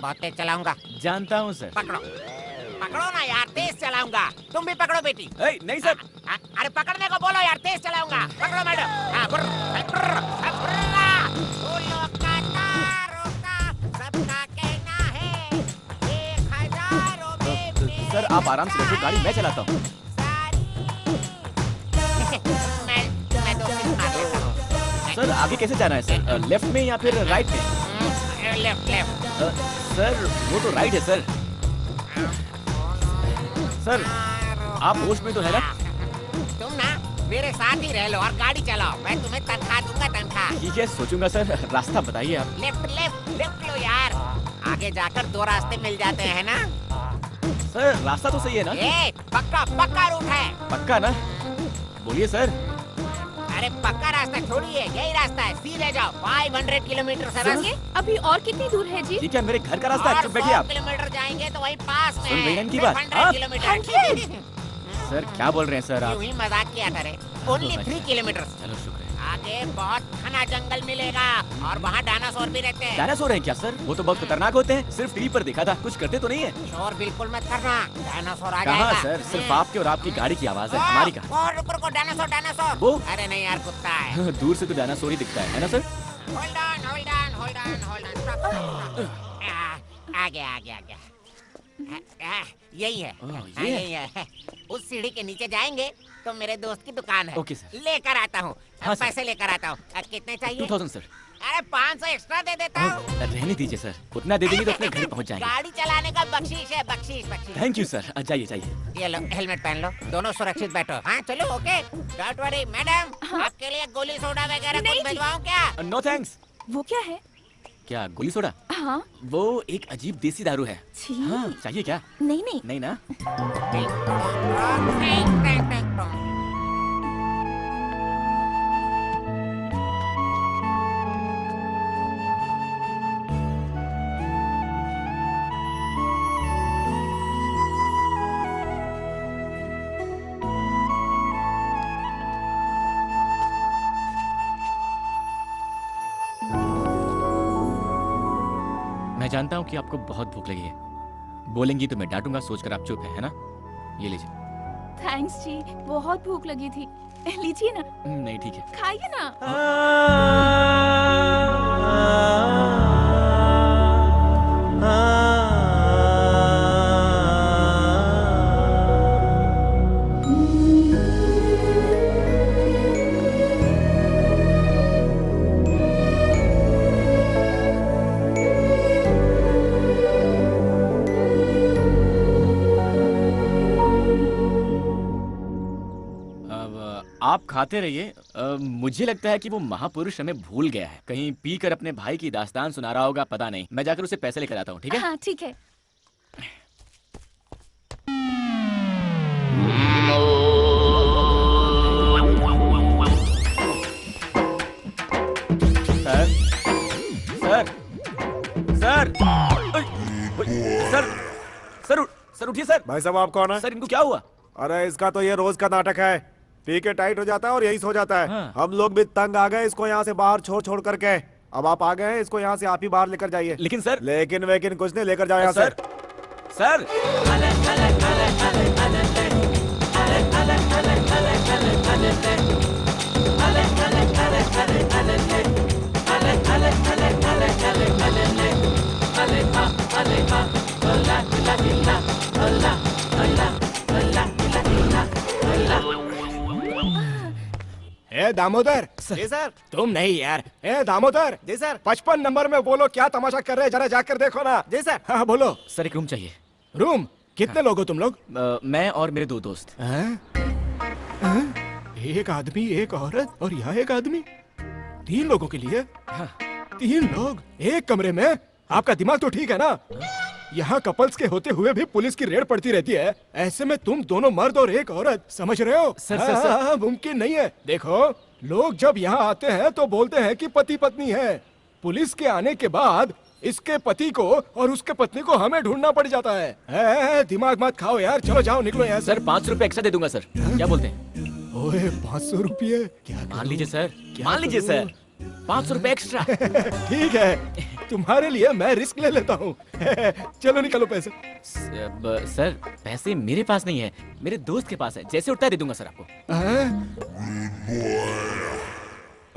बहुत तेज चलाऊंगा। जानता हूँ सर। पकड़ो ना यार, तेज चलाऊंगा। तुम भी पकड़ो बेटी। नहीं सर। अरे पकड़ने को बोलो यार, तेज चलाऊंगा। पकड़ो मैडम। सबका कहना है 1000 में सर, आप आराम से बैठो, गाड़ी मैं चलाता हूँ। मैं 2 मिनट मार लेता हूँ। सर, आगे कैसे जाना है सर? लेफ्ट में या फिर राइट में? लेफ्ट। सर, वो तो राइट है सर। सर, आप होश में तो है ना? तुम ना मेरे साथ ही रह लो और गाड़ी चलाओ, मैं तुम्हें तनख्वाह दूंगा, तनख्वाह। ठीक है, सोचूंगा सर। रास्ता बताइए आप। लेफ्ट लो यार, आगे जाकर 2 रास्ते मिल जाते हैं ना। सर, रास्ता तो सही है ना? पक्का रूट है। पक्का ना? बोलिए सर। अरे पक्का रास्ता छोड़िए, यही रास्ता है, सीधे जाओ। 500 किलोमीटर से सुनिए, अभी और कितनी दूर है जी? ठीक है, मेरे घर का रास्ता है, चुप बैठिए आप। किलोमीटर जाएंगे तो वही पास में सुन रही हैं इनकी बात? 100 किलोमीटर। सर, क्या बोल रहे हैं सर आप? यूं ही मजाक किया था रे। Only 3 kilometre. चलो, शुक्र है। आगे बहुत घना जंगल मिलेगा और वहाँ डायनासोर भी रहते हैं। डायनासोर हैं क्या सर? वो तो बहुत खतरनाक होते हैं, सिर्फ टीवी पर देखा था, कुछ करते तो नहीं है। शोर बिल्कुल मत करना, डायनासोर आ जाएगा। कहाँ सर? सिर्फ आपके और आपकी गाड़ी की आवाज है, हमारी कहाँ? और ऊपर को डायनासोर। वो? अरे नहीं यार, कुत्ता है। दूर से तो डायनासोर ही दिखता है ना सर? Hold on. आ गया। यही है। ये है? यही है। उस सीढ़ी के नीचे जाएंगे तो मेरे दोस्त की दुकान है। Okay sir. लेकर आता हूँ। हाँ सर। पैसे लेकर आता हूँ। कितने चाहिए? 2000 सर। अरे 500 एक्स्ट्रा दे देता हूँ। रहने दीजिए सर, उतना दे देंगे तो अपने घर पहुँच जाएंगे। गाड़ी चलाने का बख्शीश है, बख्शीश। Thank you sir. जाइए। ये लो, हेलमेट पहन लो, दोनों सुरक्षित बैठो। हाँ चलो, ओके। डोंट वरी मैडम, आपके लिए गोली सोडा वगैरह कुछ भिजवाऊं क्या? No thanks. वो क्या है? क्या गोली सोडा? हाँ। वो एक अजीब देसी दारू है। छी। हाँ, चाहिए क्या? नहीं ना? मैं जानता हूँ कि आपको बहुत भूख लगी है, बोलेंगी तो मैं डांटूंगा, सोचकर आप चुप है ना? ये लीजिए। थैंक्स जी, बहुत भूख लगी थी। लीजिए ना। नहीं ठीक है। खाइए ना। आप खाते रहिए। मुझे लगता है कि वो महापुरुष हमें भूल गया है, कहीं पीकर अपने भाई की दास्तान सुना रहा होगा, पता नहीं। मैं जाकर उसे पैसे लेकर आता हूँ, ठीक है? हाँ ठीक है। Sir sir sir sir sir उठिए सर। भाई साहब आप कौन है? सर इनको क्या हुआ? अरे इसका तो ये रोज का नाटक है, पी के टाइट हो जाता है और यही सो जाता है। हाँ। हम लोग भी तंग आ गए इसको यहाँ से बाहर छोड़ छोड़ करके। अब आप आ गए हैं, इसको यहाँ से आप ही बाहर लेकर जाइए। लेकिन सर। लेकिन वेकिन कुछ नहीं, लेकर जाओ यहाँ से। सर ए दामोदर। जी सर। तुम नहीं यार। ए दामोदर। जी सर। 55 नंबर में बोलो क्या तमाशा कर रहे हैं, जरा जाकर देखो ना। जी सर। हाँ बोलो। सर एक रूम चाहिए। रूम? कितने लोग हो तुम लोग? मैं और मेरे 2 दोस्त। एक आदमी, एक औरत और यहाँ एक आदमी, 3 लोगों के लिए? 3 लोग एक कमरे में? आपका दिमाग तो ठीक है ना? यहाँ कपल्स के होते हुए भी पुलिस की रेड पड़ती रहती है, ऐसे में तुम दोनों मर्द और एक औरत, समझ रहे हो? सर मुमकिन नहीं है। देखो लोग जब यहाँ आते हैं तो बोलते हैं कि पति पत्नी है, पुलिस के आने के बाद इसके पति को और उसके पत्नी को हमें ढूंढना पड़ जाता है। दिमाग मत खाओ यार, चलो जाओ निकलो यहाँ से। सर 500 रुपए एक्स्ट्रा दे दूंगा सर, क्या बोलते हैं? ओए 500 रुपये? क्या मान लीजिए सर, मान लीजिए सर, 500 रुपए एक्स्ट्रा। ठीक है, तुम्हारे लिए मैं रिस्क ले लेता हूँ। चलो निकालो पैसे। सर पैसे मेरे पास नहीं है, मेरे दोस्त के पास है, जैसे उठता है दे दूंगा सर आपको।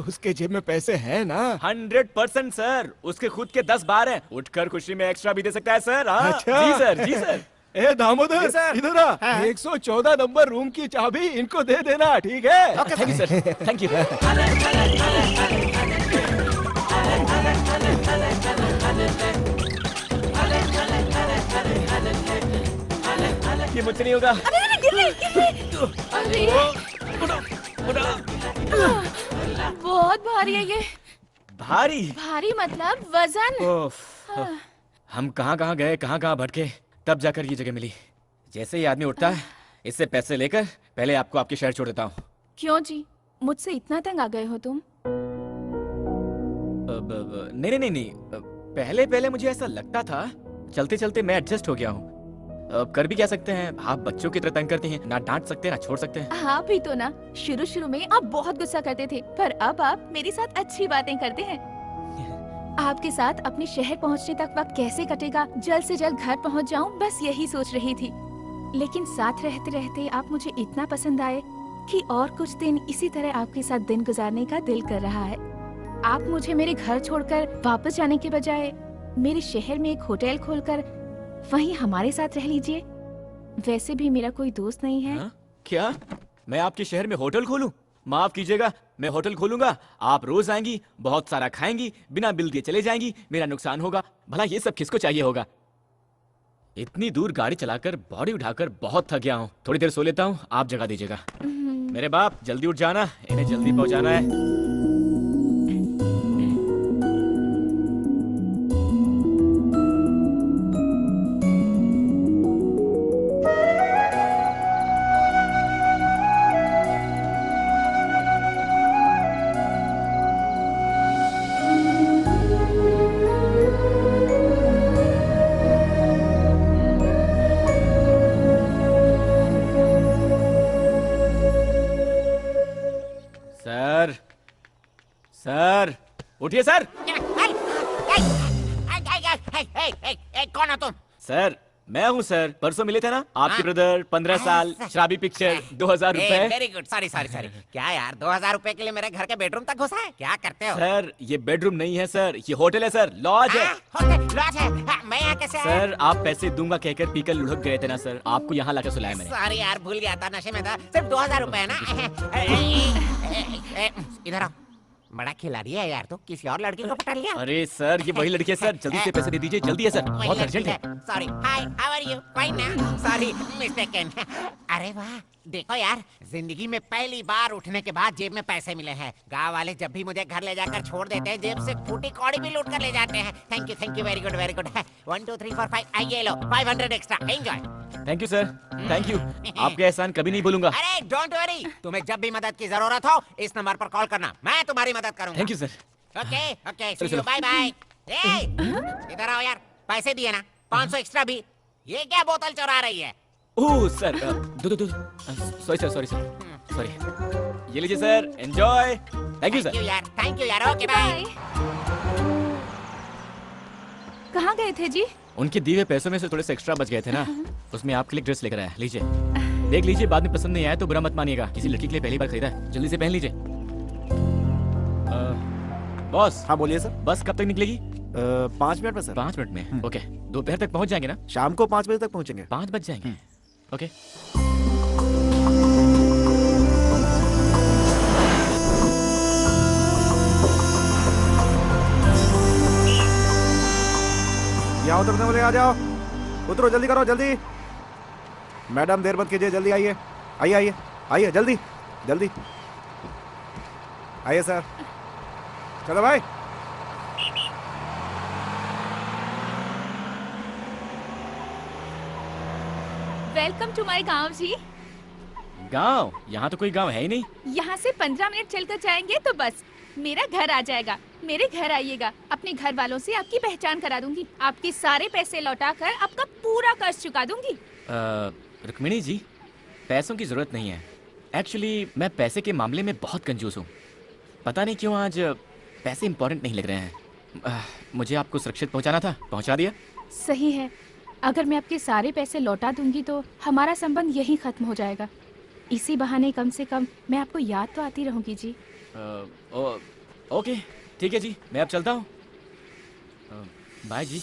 उसके जेब में पैसे हैं ना? 100% सर, उसके खुद के 10 बार हैं, उठकर खुशी में एक्स्ट्रा भी दे सकता है सर। अच्छा। जी सर, जी सर। ए दामोदर इधर आ, 114 नंबर रूम की चाबी इनको दे देना, ठीक है? Thank you sir, thank you. ये मुझसे नहीं होगा। अरे गिर गई। अरे बहुत भारी है ये। भारी? भारी मतलब वजन। हम कहाँ कहाँ गए, कहाँ कहाँ भटके, तब जाकर ये जगह मिली। जैसे ही आदमी उठता है, इससे पैसे लेकर पहले आपको आपके शहर छोड़ देता हूँ। क्यों जी, मुझसे इतना तंग आ गए हो तुम? नहीं नहीं नहीं, पहले पहले मुझे ऐसा लगता था, चलते चलते मैं एडजस्ट हो गया हूँ। अब कर भी क्या सकते हैं, आप बच्चों की तरह तंग करती हैं, ना डांट सकते ना छोड़ सकते हैं। हाँ भी तो ना, शुरू शुरू में आप बहुत गुस्सा करते थे, पर अब आप मेरे साथ अच्छी बातें करते हैं। आपके साथ अपने शहर पहुंचने तक वक्त कैसे कटेगा, जल्द से जल्द घर पहुंच जाऊं, बस यही सोच रही थी। लेकिन साथ रहते रहते आप मुझे इतना पसंद आए कि और कुछ दिन इसी तरह आपके साथ दिन गुजारने का दिल कर रहा है। आप मुझे मेरे घर छोड़कर वापस जाने के बजाय मेरे शहर में एक होटल खोलकर वहीं हमारे साथ रह लीजिए। वैसे भी मेरा कोई दोस्त नहीं है। क्या मैं आपके शहर में होटल खोलूं? माफ कीजिएगा, मैं होटल खोलूंगा, आप रोज आएंगी, बहुत सारा खाएंगी, बिना बिल दिए चले जाएंगी, मेरा नुकसान होगा। भला ये सब किसको चाहिए होगा? इतनी दूर गाड़ी चलाकर बॉडी उठाकर बहुत थक गया हूँ, थोड़ी देर सो लेता हूँ, आप जगह दीजिएगा। मेरे बाप जल्दी उठ जाना, इन्हें जल्दी पहुंचाना है। सर उठिए सर। कौन हो तुम? सर मैं हूँ सर, परसों मिले थे ना आपके ब्रदर, 15 साल, शराबी पिक्चर, 2000 रुपए। Very good, sorry sorry sorry. क्या यार 2000 रुपए के लिए मेरे घर के बेडरूम तक घुसा है? क्या करते हो? सर ये बेडरूम नहीं है सर, ये होटल है सर, लॉज है। होटल लॉज है? मैं यहाँ कैसे आया? सर आप पैसे दूंगा कहकर पीकर लुढ़क गए थे ना सर, आपको यहाँ लाकर सुलाया मैंने। सॉरी यार, भूल गया था, नशे में था। सिर्फ 2000 रुपए है ना? इधर आओ। बड़ा खिलाड़ी है यार, तो किसी और लड़की को पटा लिया? अरे सर ये वही लड़की है सर, जल्दी से पैसे दे दीजिए, जल्दी है सर, बहुत अर्जेंट है। Sorry, hi, how are you? Fine ना? Sorry, mistaken. अरे वाह, देखो यार, जिंदगी में पहली बार उठने के बाद जेब में पैसे मिले हैं। गांव वाले जब भी मुझे घर ले जाकर छोड़ देते हैं, जेब से फूटी कौड़ी भी लूट कर ले जाते हैं। Thank you, very good, very good. 1 2 3 4 5, आइए लो, 500 extra, enjoy. Thank you sir, thank you, आपका एहसान कभी नहीं भूलूंगा। अरे डोंट वरी, तुम्हें जब भी मदद की जरूरत हो इस नंबर पर कॉल करना, मैं तुम्हारी मदद करूंगा। Thank you sir. Okay okay, see you, bye bye. इधर आओ यार, पैसे दिए ना, 500 एक्स्ट्रा भी। ये क्या बोतल चुरा रही है? ओह सर, दो सॉरी सर, सॉरी। ये लीजिए sir, enjoy. Thank you sir. Thank you यार, ओके बाय। कहाँ गए थे जी? उनके दिए हुए पैसों में से थोड़े से एक्स्ट्रा बच गए थे ना, उसमें आपके लिए ड्रेस लेकर आया, लीजिए देख लीजिए, बाद में पसंद नहीं आया तो बुरा मत मानिएगा, किसी लड़की के लिए पहली बार खरीदा है, जल्दी से पहन लीजिए। बॉस। हाँ बोलिए सर। बस कब तक निकलेगी? 5 मिनट में सर। 5 मिनट में? ओके, दोपहर तक पहुंच जाएंगे ना? शाम को 5 बजे तक पहुंचेंगे। 5 बज जाएंगे? ओके। यहाँ उतरने वाले आ जाओ, उतरो, जल्दी करो, जल्दी। मैडम देर मत कीजिए, जल्दी आइए, आइए जल्दी जल्दी आइए सर। चलो भाई। वेलकम टू माय गांव जी। गांव? यहाँ तो कोई गांव है ही नहीं। यहाँ से 15 मिनट चलकर जाएंगे तो बस मेरा घर आ जाएगा। मेरे घर आइएगा, अपने घर वालों से आपकी पहचान करा दूंगी, आपके सारे पैसे लौटाकर आपका पूरा कर्ज चुका दूंगी। रुक्मिणी जी, पैसों की जरूरत नहीं है। एक्चुअली मैं पैसे के मामले में बहुत कंजूस हूँ, पता नहीं क्यों आज पैसे इंपॉर्टेंट नहीं लग रहे हैं। मुझे आपको सुरक्षित पहुँचाना था, पहुँचा दिया। सही है, अगर मैं आपके सारे पैसे लौटा दूंगी तो हमारा संबंध यहीं खत्म हो जाएगा। इसी बहाने कम से कम मैं आपको याद तो आती रहूंगी जी। ओके ठीक है जी, मैं अब चलता हूँ। बाय जी।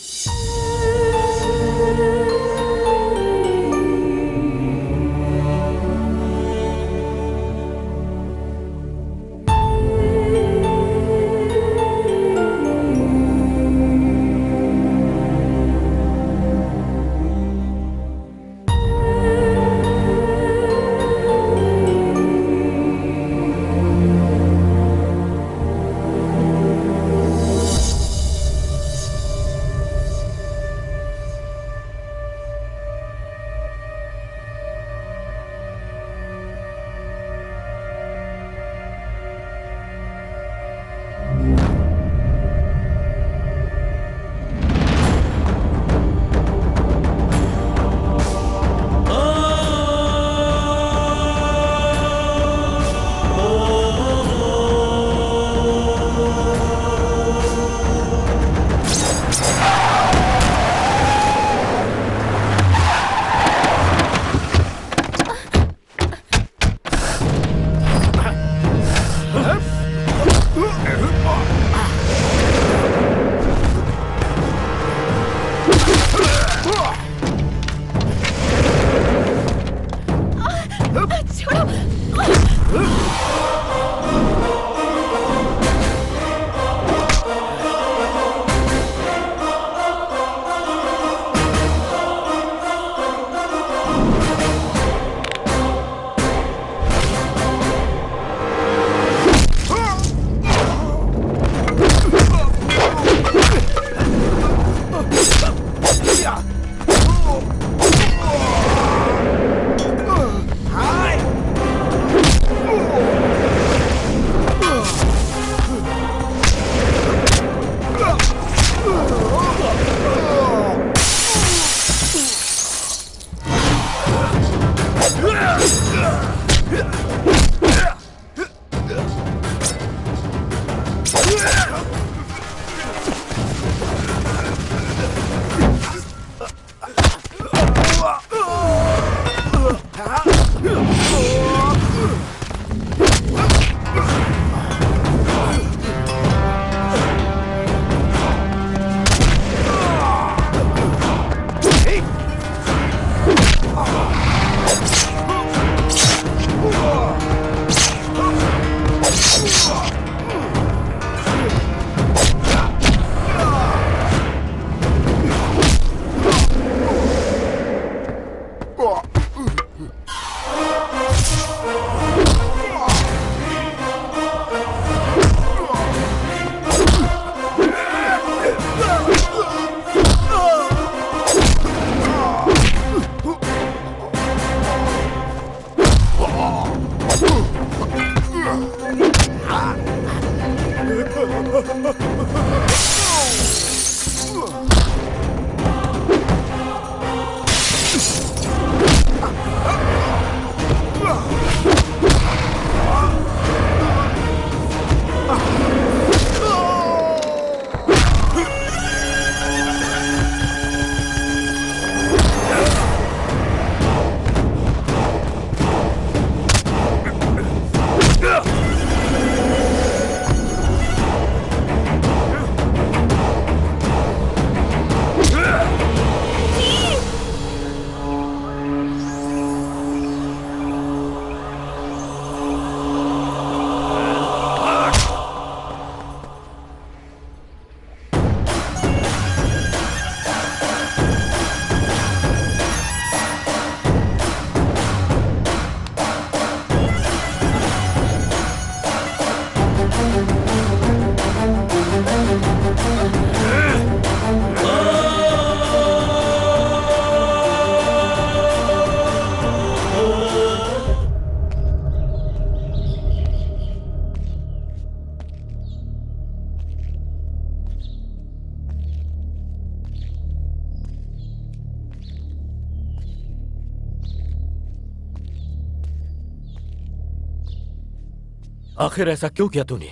आखिर ऐसा क्यों किया तूने?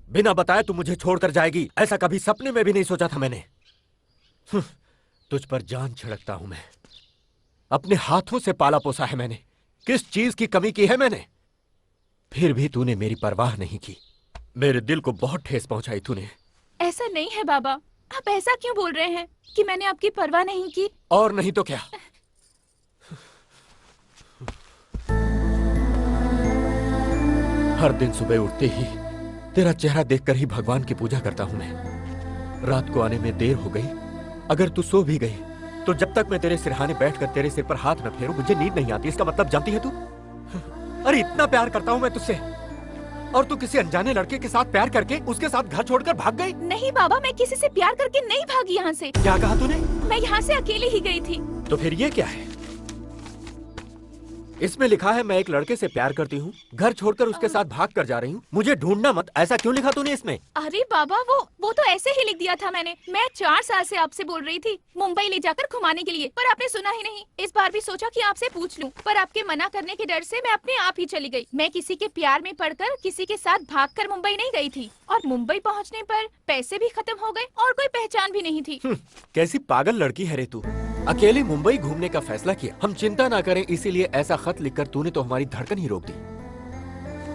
बिना बताए तू मुझे छोड़कर जाएगी, ऐसा कभी सपने में भी नहीं सोचा था मैंने। तुझ पर जान छिड़कता हूं मैं, अपने हाथों से पाला पोसा है मैंने। किस चीज की कमी की है मैंने? फिर भी तूने मेरी परवाह नहीं की। मेरे दिल को बहुत ठेस पहुंचाई तूने। ऐसा नहीं है बाबा, आप ऐसा क्यों बोल रहे हैं कि मैंने आपकी परवाह नहीं की? और नहीं तो क्या। हर दिन सुबह उठते ही तेरा चेहरा देखकर ही भगवान की पूजा करता हूं मैं। रात को आने में देर हो गई, अगर तू सो भी गई तो जब तक मैं तेरे सिरहाने बैठकर तेरे सिर पर हाथ न फेरूं मुझे नींद नहीं आती। इसका मतलब जानती है तू? अरे इतना प्यार करता हूं मैं तुझसे और तू किसी अनजाने लड़के के साथ प्यार करके उसके साथ घर छोड़कर भाग गई। नहीं बाबा, मैं किसी से प्यार करके नहीं भागी यहाँ से। क्या कहा तूने? मैं यहाँ से अकेली ही गई थी। तो फिर ये क्या है? इसमें लिखा है मैं एक लड़के से प्यार करती हूँ, घर छोड़कर उसके साथ भाग कर जा रही हूँ, मुझे ढूंढना मत। ऐसा क्यों लिखा तूने इसमें? अरे बाबा, वो तो ऐसे ही लिख दिया था मैंने। मैं 4 साल से आपसे बोल रही थी मुंबई ले जाकर घुमाने के लिए, पर आपने सुना ही नहीं। इस बार भी सोचा कि आपसे पूछ लूं, पर आपके मना करने के डर से मैं अपने आप ही चली गई। मैं किसी के प्यार में पड़कर किसी के साथ भागकर मुंबई नहीं गई थी, और मुंबई पहुँचने पर पैसे भी खत्म हो गए और कोई पहचान भी नहीं थी। कैसी पागल लड़की है रे तू। अकेले मुंबई घूमने का फैसला किया, हम चिंता ना करें इसीलिए ऐसा खत लिखकर तूने तो हमारी धड़कन ही रोक दी।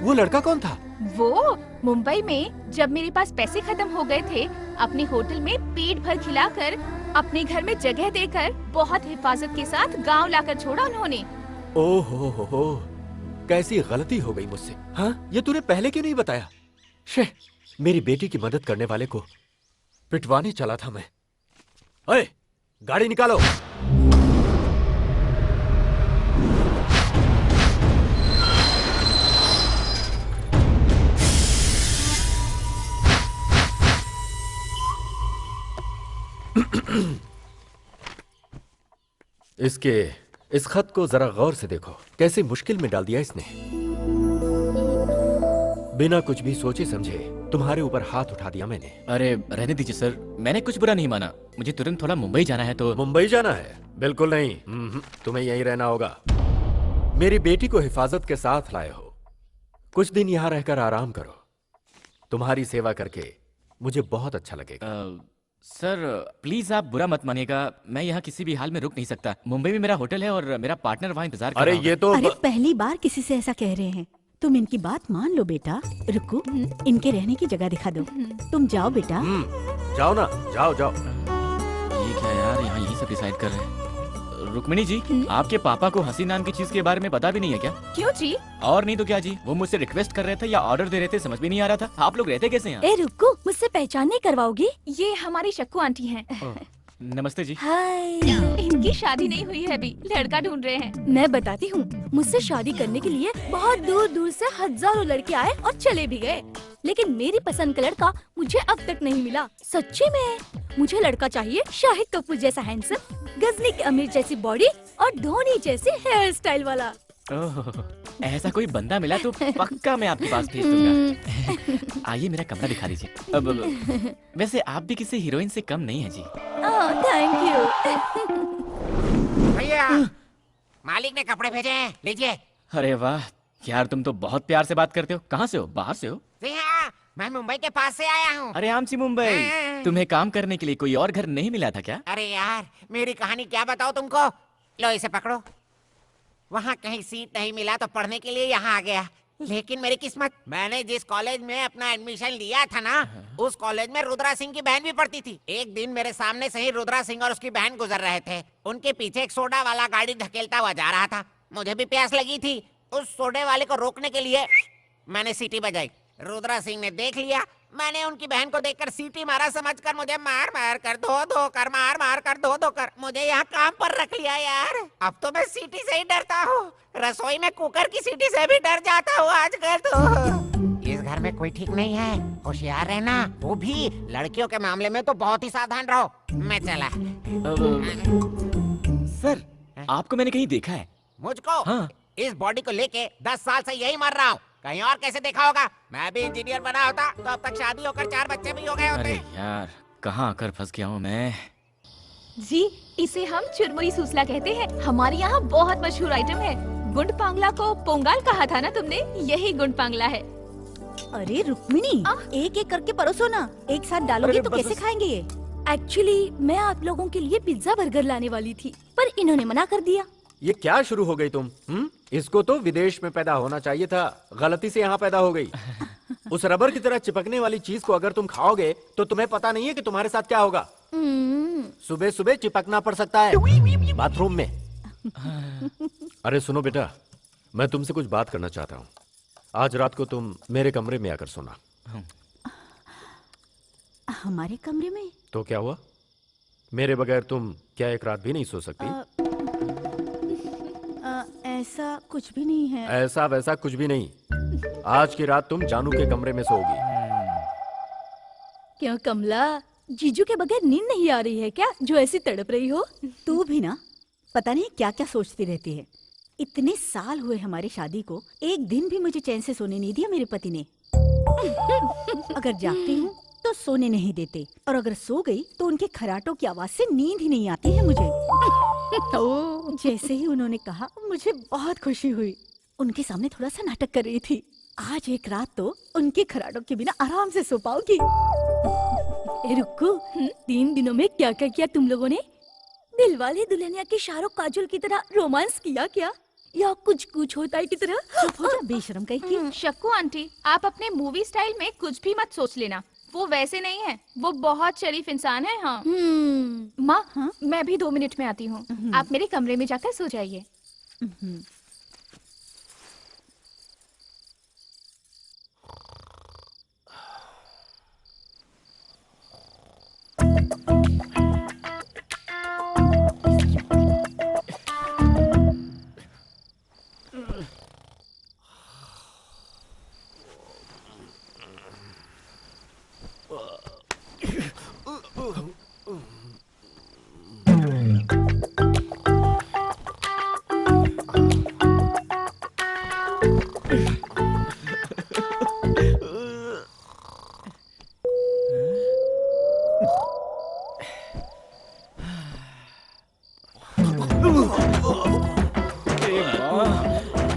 वो लड़का कौन था? वो मुंबई में जब मेरे पास पैसे खत्म हो गए थे, अपने होटल में पेट भर खिलाकर, अपने घर में जगह देकर, बहुत हिफाजत के साथ गांव लाकर छोड़ा उन्होंने। ओहो हो, कैसी गलती हो गई मुझसे। हाँ, ये तूने पहले क्यों नहीं बताया? शे, मेरी बेटी की मदद करने वाले को पिटवाने चला था मैं। ओए, गाड़ी निकालो। इस खत को जरा गौर से देखो, कैसे मुश्किल में डाल दिया इसने। बिना कुछ भी सोचे समझे तुम्हारे ऊपर हाथ उठा दिया मैंने। अरे रहने दीजिए सर, मैंने कुछ बुरा नहीं माना। मुझे तुरंत थोड़ा मुंबई जाना है तो। मुंबई जाना है? बिल्कुल नहीं, तुम्हें यहीं रहना होगा। मेरी बेटी को हिफाजत के साथ लाए हो, कुछ दिन यहाँ रहकर आराम करो। तुम्हारी सेवा करके मुझे बहुत अच्छा लगेगा। सर प्लीज आप बुरा मत मानिएगा, मैं यहाँ किसी भी हाल में रुक नहीं सकता। मुंबई में मेरा होटल है और मेरा पार्टनर वहाँ इंतजार कर रहा होगा। ये तो अरे पहली बार किसी से ऐसा कह रहे हैं। तुम इनकी बात मान लो बेटा। रुको, इनके रहने की जगह दिखा दो। तुम जाओ बेटा। जाओ ना, जाओ जाओ। ये क्या यार, यहाँ यही सब डिसाइड कर रहे हैं। रुक्मिणी जी, आपके पापा को हंसी नाम की चीज के बारे में पता भी नहीं है क्या? क्यों जी? और नहीं तो क्या जी, वो मुझसे रिक्वेस्ट कर रहे थे या ऑर्डर दे रहे थे, समझ भी नहीं आ रहा था। आप लोग रहते कैसे यहाँ? ए रुको, मुझसे पहचान नहीं करवाओगी? ये हमारी शक्कू आंटी हैं। नमस्ते जी। हाय। इनकी शादी नहीं हुई है अभी, लड़का ढूंढ रहे हैं। मैं बताती हूँ, मुझसे शादी करने के लिए बहुत दूर दूर से हजारों लड़के आए और चले भी गए, लेकिन मेरी पसंद का लड़का मुझे अब तक नहीं मिला। सच्ची में मुझे लड़का चाहिए शाहिद कपूर जैसा हैंडसम, गजनी की अमीर जैसी बॉडी और धोनी जैसी हेयर स्टाइल वाला। ऐसा कोई बंदा मिला तो पक्का मैं आपके पास भेज दूंगा। आइए मेरा कमरा दिखा दीजिए। अब वैसे आप भी किसी हीरोइन से कम नहीं है जी। Thank you. भैया मालिक ने कपड़े भेजे हैं, लीजिए। अरे वाह यार, तुम तो बहुत प्यार से बात करते हो। कहाँ से हो? बाहर से हो? जी हाँ, मैं मुंबई के पास से आया हूँ। अरे आमची मुंबई, तुम्हें काम करने के लिए कोई और घर नहीं मिला था क्या? अरे यार, मेरी कहानी क्या बताओ तुमको। लो इसे पकड़ो। वहाँ कहीं सीट नहीं मिला तो पढ़ने के लिए यहाँ आ गया। लेकिन मेरी किस्मत, मैंने जिस कॉलेज में अपना एडमिशन लिया था ना, उस कॉलेज में रुद्रा सिंह की बहन भी पढ़ती थी। एक दिन मेरे सामने से ही रुद्रा सिंह और उसकी बहन गुजर रहे थे। उनके पीछे एक सोडा वाला गाड़ी धकेलता हुआ जा रहा था। मुझे भी प्यास लगी थी। उस सोडे वाले को रोकने के लिए मैंने सीटी बजाई। रुद्रा सिंह ने देख लिया। मैंने उनकी बहन को देखकर सीटी मारा, समझकर मुझे मार मार कर धो कर मार मार कर धो कर मुझे यहाँ काम पर रख लिया यार। अब तो मैं सीटी से ही डरता हूँ। रसोई में कुकर की सीटी से भी डर जाता हूँ आजकल तो। इस घर में कोई ठीक नहीं है, होशियार रहना। वो भी लड़कियों के मामले में तो बहुत ही सावधान रहो। मैं चला। सर, आपको मैंने कहीं देखा है। मुझको? हाँ। इस बॉडी को लेके 10 साल से यही मर रहा हूँ। कहीं और कैसे देखा होगा? मैं भी इंजीनियर बना होता तो अब तक शादी होकर 4 बच्चे भी हो गए होते। अरे यार, कहाँ आकर फंस गया हूँ मैं। जी, इसे हम चुरमुरी सूसला कहते हैं। हमारे यहाँ बहुत मशहूर आइटम है। गुंड पांगला को पोंगाल कहा था ना तुमने, यही गुंड पांगला है। अरे रुक्मिणी, एक एक करके परोसो ना। एक साथ डालोगे तो कैसे खाएंगे ये? एक्चुअली मैं आप लोगों के लिए पिज्जा बर्गर लाने वाली थी, पर इन्होंने मना कर दिया। ये क्या शुरू हो गई तुम? इसको तो विदेश में पैदा होना चाहिए था, गलती से यहाँ पैदा हो गई। उस रबर की तरह चिपकने वाली चीज को अगर तुम खाओगे तो तुम्हें पता नहीं है कि तुम्हारे साथ क्या होगा। सुबह सुबह चिपकना पड़ सकता है बाथरूम में। अरे सुनो बेटा, मैं तुमसे कुछ बात करना चाहता हूँ। आज रात को तुम मेरे कमरे में आकर सोना। हमारे कमरे में? तो क्या हुआ? मेरे बगैर तुम क्या एक रात भी नहीं सो सकती? ऐसा कुछ भी नहीं है। ऐसा वैसा कुछ भी नहीं। आज की रात तुम जानू के कमरे में सोओगी। क्यों कमला, जीजू के बगैर नींद नहीं आ रही है क्या, जो ऐसी तड़प रही हो? तू भी ना पता नहीं क्या क्या सोचती रहती है। इतने साल हुए हमारी शादी को, एक दिन भी मुझे चैन से सोने नहीं दिया मेरे पति ने। अगर जागती हूँ तो सोने नहीं देते, और अगर सो गई तो उनके खराटों की आवाज से नींद ही नहीं आती है मुझे। तो जैसे ही उन्होंने कहा, मुझे बहुत खुशी हुई। उनके सामने थोड़ा सा नाटक कर रही थी। आज एक रात तो उनके खराटों के बिना आराम से सो पाओगी। रुको, 3 दिनों में क्या क्या किया तुम लोगों ने? दिलवाले दुल्हनिया के शाहरुख काजोल की तरह रोमांस किया क्या, या कुछ कुछ होता है की तरह? चुप हो जा बेशरम कहीं की। शक्कू आंटी, आप अपने मूवी स्टाइल में कुछ भी मत सोच लेना। वो वैसे नहीं है, वो बहुत शरीफ इंसान है। हाँ माँ, मैं भी 2 मिनट में आती हूँ। आप मेरे कमरे में जाकर सो जाइए।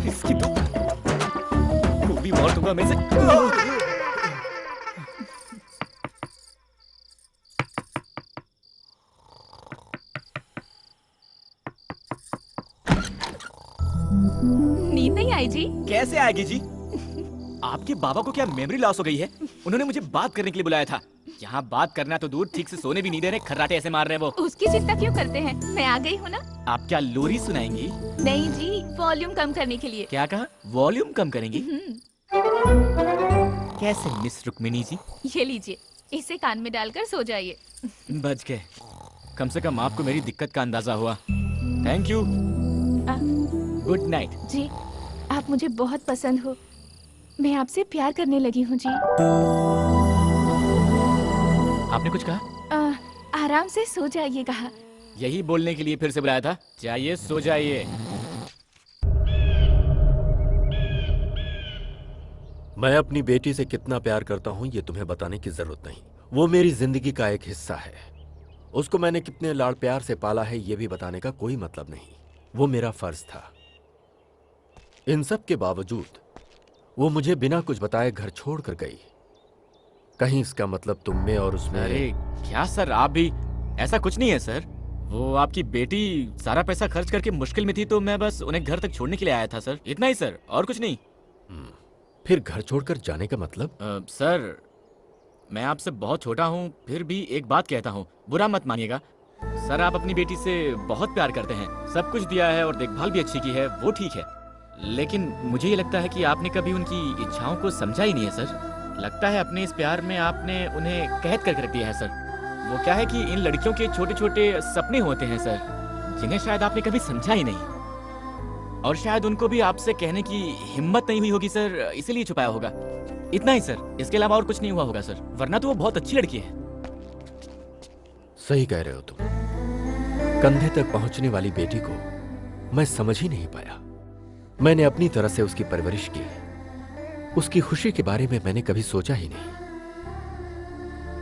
इसकी तो गोली मार दूंगा मैं इसे। नींद नहीं आई जी? कैसे आएगी जी? आपके बाबा को क्या मेमोरी लॉस हो गई है? उन्होंने मुझे बात करने के लिए बुलाया था। यहाँ बात करना तो दूर, ठीक से सोने भी नहीं दे रहे, खर्राटे ऐसे मार रहे हैं वो। उसकी चिंता क्यों करते हैं, मैं आ गई हूँ ना। आप क्या लोरी सुनाएंगी? नहीं जी, वॉल्यूम कम करने के लिए। क्या कहा? वॉल्यूम कम करेंगी? कैसे मिस रुक्मिणी जी? ये लीजिए, इसे कान में डालकर सो जाइए। बच गए, कम से कम आपको मेरी दिक्कत का अंदाजा हुआ। Thank you, good night. जी, आप मुझे बहुत पसंद हो, मैं आपसे प्यार करने लगी हूँ जी। आपने कुछ कहा? आराम से सो जाइए कहा। यही बोलने के लिए फिर से बुलाया था। जाइए सो जाइए। मैं अपनी बेटी से कितना प्यार करता हूं ये तुम्हें बताने की जरूरत नहीं। वो मेरी जिंदगी का एक हिस्सा है। उसको मैंने कितने लाड़ प्यार से पाला है ये भी बताने का कोई मतलब नहीं। वो मेरा फर्ज था। इन सब के बावजूद वो मुझे बिना कुछ बताए घर छोड़कर गई। कहीं इसका मतलब तुम में और उसमें। अरे क्या सर, आप भी। ऐसा कुछ नहीं है सर। वो आपकी बेटी सारा पैसा खर्च करके मुश्किल में थी तो मैं बस उन्हें घर तक छोड़ने के लिए आया था सर, इतना ही सर, और कुछ नहीं। फिर घर छोड़कर जाने का मतलब? सर मैं आपसे बहुत छोटा हूँ, फिर भी एक बात कहता हूँ, बुरा मत मानिएगा। सर आप अपनी बेटी से बहुत प्यार करते हैं, सब कुछ दिया है और देखभाल भी अच्छी की है, वो ठीक है। लेकिन मुझे ये लगता है कि आपने कभी उनकी इच्छाओं को समझा ही नहीं है सर। लगता है अपने इस प्यार में आपने उन्हें कैद करके रख दिया है सर। वो क्या है कि इन लड़कियों के छोटे छोटे सपने होते हैं सर, जिन्हें शायद आपने कभी समझा ही नहीं, और शायद उनको भी आपसे कहने की हिम्मत नहीं हुई होगी सर, इसीलिए छुपाया होगा। इतना ही सर, इसके अलावा और कुछ नहीं हुआ होगा सर, वरना तो वो बहुत अच्छी लड़की है। सही कह रहे हो तुम। कंधे तक पहुंचने वाली बेटी को मैं समझ ही नहीं पाया। मैंने अपनी तरह से उसकी परवरिश की, उसकी खुशी के बारे में मैंने कभी सोचा ही नहीं।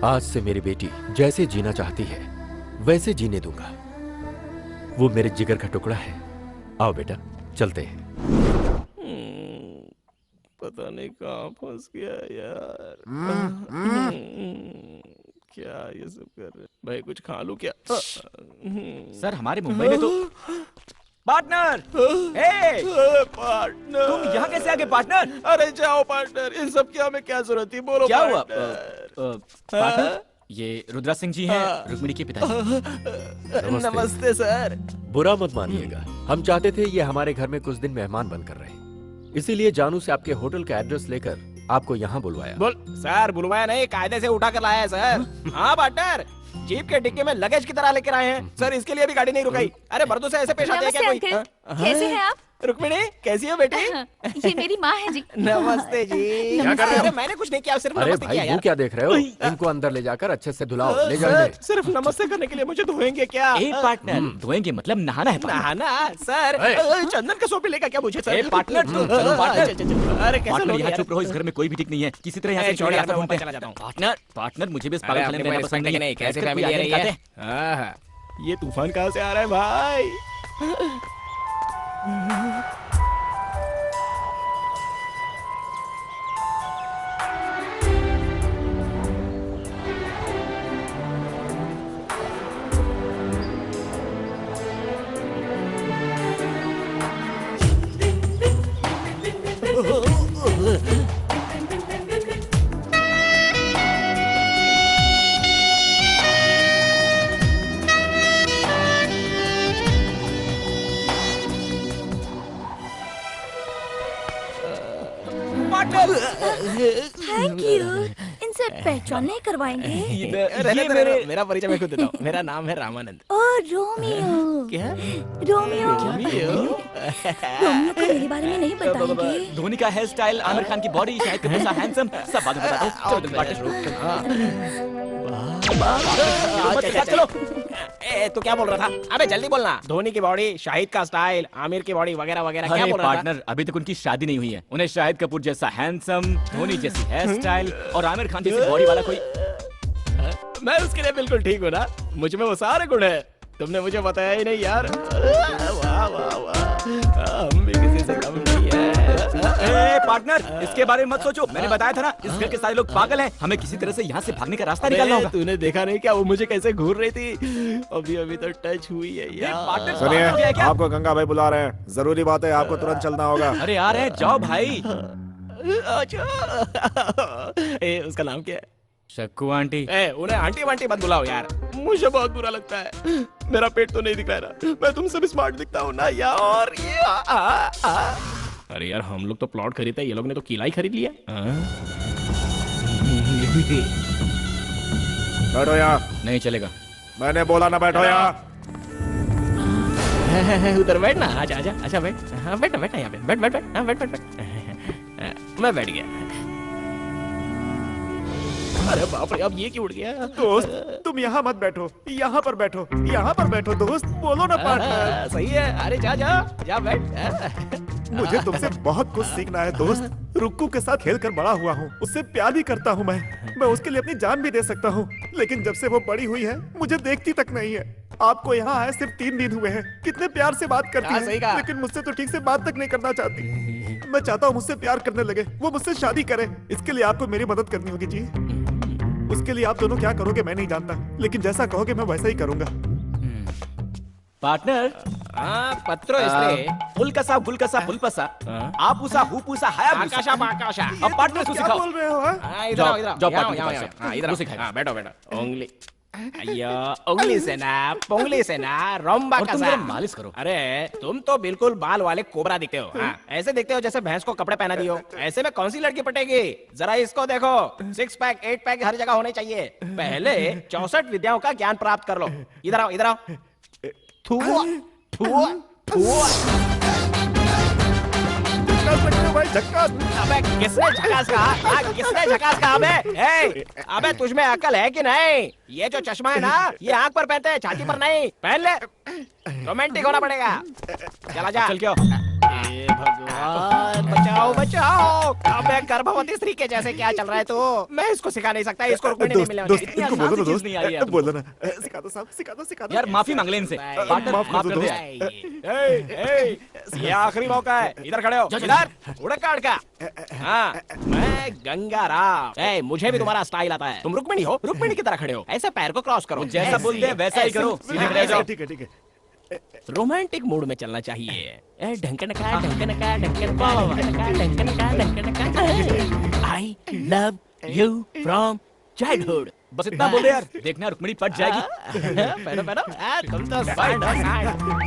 आज से मेरी बेटी जैसे जीना चाहती है वैसे जीने दूंगा। वो मेरे जिगर का टुकड़ा है। आओ बेटा चलते हैं। पता नहीं कहाँ फंस गया यार। क्या ये सब कर रहे भाई, कुछ खा लूं क्या? सर हमारे मुंबई में तो पार्टनर, पार्टनर तुम यहाँ कैसे आ गए पार्टनर? अरे जाओ पार्टनर, इन सब की हमें क्या जरूरत थी, बोलो क्या हुआ? पार्टनर? ये रुद्रा सिंह जी हैं, रुक्मिणी के पिताजी। नमस्ते सर। बुरा मत मानिएगा, हम चाहते थे ये हमारे घर में कुछ दिन मेहमान बनकर रहे, इसीलिए जानू से आपके होटल का एड्रेस लेकर आपको यहाँ बुलवाया। बोल सर, बुलवाया नहीं, कायदे से उठा कर लाया है सर। हाँ पार्टनर, जीप के डिक्की में लगेज की तरह लेकर आए हैं सर, इसके लिए भी गाड़ी नहीं रुकाई। अरे मर्दों से ऐसे पेश आते हैं क्या कोई? कैसे हैं आप? रुक्मिणी कैसी हो बेटी? ये मेरी माँ है जी। नमस्ते जी। क्या कर रहे हो? मैंने कुछ नहीं किया, सिर्फ अरे नमस्ते भाई किया वो यार। क्या देख रहे हो? इनको अंदर ले जाकर अच्छे से धुलाओ, ले जाओ इन्हें। सिर्फ नमस्ते करने के लिए मुझे धोएंगे क्या? पार्टनर धोएंगे मतलब नहाना है? नहाना सर? चंदन का सोप लेगा क्या मुझे सर? पार्टनर चलो पार्टनर। अरे कैसे पार्टनर लोग यहाँ यार? चुप रहो, इस घर में कोई भी ठीक नहीं है, किसी तरह यहाँ से छोड़ यार, रास्ता मैं ढूंढते चला जाता हूँ। पार्टनर पार्टनर मुझे भी इस अरे पागलखाने में आपने रहना पसंद नहीं है। कैसे कोई फैमिली आगे रही निकालते है? हैं। ये तूफान कहाँ से आ रहा है भाई? Thank you. इनसे पहचान नहीं करवाएंगे? मेरा परिचय मैं खुद देता हूँ। मेरा नाम है रामानंद। ओ रोमियो। क्या? रोमियो। रोमियो को मेरे बारे में नहीं बताएंगे? धोनी का हेयर स्टाइल, आमिर खान की बॉडी, शाहिद कपूर सा हैंडसम, सब बाद में बताता हूँ। चलो तुम पार्टनर चलो। तो क्या बोल रहा था? अबे जल्दी बोलना। धोनी की बॉडी, शाहिद का स्टाइल, आमिर की बॉडी वगैरह वगैरह क्या बोल रहा था? पार्टनर अभी तक उनकी शादी नहीं हुई है, उन्हें शाहिद कपूर जैसा हैंडसम, धोनी जैसी हेयर स्टाइल और आमिर खान जैसी बॉडी वाला कोई। मैं उसके लिए बिल्कुल ठीक हूँ ना, मुझ में वो सारे गुण है। तुमने मुझे बताया ही नहीं यार। वाह वाह वाह, हम भी किसी से कम नहीं है। पार्टनर इसके बारे में मत सोचो, मैंने बताया था ना, इस घर के सारे लोग पागल हैं, हमें किसी तरह से यहाँ से भागने का रास्ता निकालना होगा। तूने देखा नहीं क्या वो मुझे कैसे घूर रही थी? अभी अभी तो टच हुई है यार। सुनिए, आपको गंगा भाई बुला रहे हैं, जरूरी बात है, आपको तुरंत चलना होगा। अरे यार है, जाओ भाई। उसका नाम क्या है? शक्कू आंटी। उन्हें आंटी वांटी मत बुलाओ यार, मुझे बहुत बुरा लगता है। मेरा पेट तो नहीं दिख रहा है, मैं तुमसे भी स्मार्ट दिखता हूँ ना यार। अरे यार हम लोग तो प्लॉट खरीदते, ये लोग ने तो किला ही खरीद लिया। बैठो यहाँ। नहीं चलेगा। मैंने बोला ना बैठो यहाँ। उधर बैठना। आजा आजा, अच्छा बैठ। हाँ बैठ बैठ यहाँ पे, बैठ बैठ बैठ। हाँ बैठ बैठ बैठ। मैं बैठ गया। अरे बाप रे, अब ये क्यों उड़ गया? दोस्त तुम यहाँ मत बैठो, यहाँ पर बैठो, यहाँ पर बैठो दोस्त, बोलो ना पार्टनर। सही है, अरे जा जा जा बैठ। मुझे तुमसे बहुत कुछ सीखना है दोस्त। रुक्कू के साथ खेल कर बड़ा हुआ हूँ, उससे प्यार भी करता हूँ मैं उसके लिए अपनी जान भी दे सकता हूँ, लेकिन जब से वो बड़ी हुई है मुझे देखती तक नहीं है। आपको यहाँ आए सिर्फ 3 दिन हुए हैं, कितने प्यार से बात करती है, लेकिन मुझसे तो ठीक से बात तक नहीं करना चाहती। मैं चाहता हूँ मुझसे प्यार करने लगे, वो मुझसे शादी करे। इसके लिए आपको मेरी मदद करनी होगी जी। उसके लिए आप दोनों क्या करोगे मैं नहीं जानता, लेकिन जैसा कहोगे मैं वैसा ही करूंगा। पार्टनर, पत्रो इसलिए फुलकसा गुलकसा फुलपसा, आपूसा हुपूसा आकाशा आकाशा। अब पार्टनर को क्या सिखाओ। बोल रहे हो? इधर आओ, इधर जाओ आओ, पार्टनर यहाँ, के यहाँ, पास। यहाँ, इधर वो आओ। सिखाएगा। बैठो बैठो। उंगली अय्या, उंगली से ना, पुंगली से ना, रोम्बा और का तुम सा। जरा मालिश करो। अरे तुम तो बिल्कुल बाल वाले कोबरा दिखते हो। ऐसे दिखते हो जैसे भैंस को कपड़े पहना दियो। ऐसे में कौन सी लड़की पटेगी? जरा इसको देखो, 6 पैक 8 पैक हर जगह होने चाहिए। पहले 64 विद्याओं का ज्ञान प्राप्त कर लो। इधर आओ, इधर आओ। थुआ थुआ थुआ। भाई झक्कास। अबे किसने झकास कहा? किसने झकास कहा? अबे तुझमें अकल है कि नहीं? ये जो चश्मा है ना, ये आंख पर पहनते हैं, छाती पर नहीं। पहन ले, रोमांटिक होना पड़ेगा। चला जा। चल क्या? हे भगवान, बचाओ बचाओ। अबे गर्भवती स्त्री के जैसे क्या चल रहा है तू? मैं इसको सिखा नहीं सकता, इसको रुकने नहीं मिलेगा। दोस्त इतनी इनको आसान बोलो ना सी चीज दोस्त, नहीं आ रही है बोलो ना। सिखा दो साहब, सिखा दो, सिखा दो। यार माफी मांग ले इनसे। पार्टनर माफ कर माफ दो कर दे दोस्त। यार। ये आखिरी मौका है। इधर खड़े हो, इधर उड़क काट का। हाँ, मैं गंगाराम। मुझे भी तुम्हारा स्टाइल आता है। तुम रुक्मिणी हो, रुक्मिणी की तरह खड़े हो। ऐसे पैर को क्रॉस करो। जैसा बोलते हैं वैसा ही करो। सीधे खड़े हो जाओ। ठीक है ठीक है। रोमांटिक मूड में चलना चाहिए। ढंकन का ढंकन का ढंकन का ढंकन का ढंकन का। I love you from childhood. बस इतना बोल दे यार, देखना रुक्मिणी पट जाएगी। पहनो पहनो। तुम तो साइड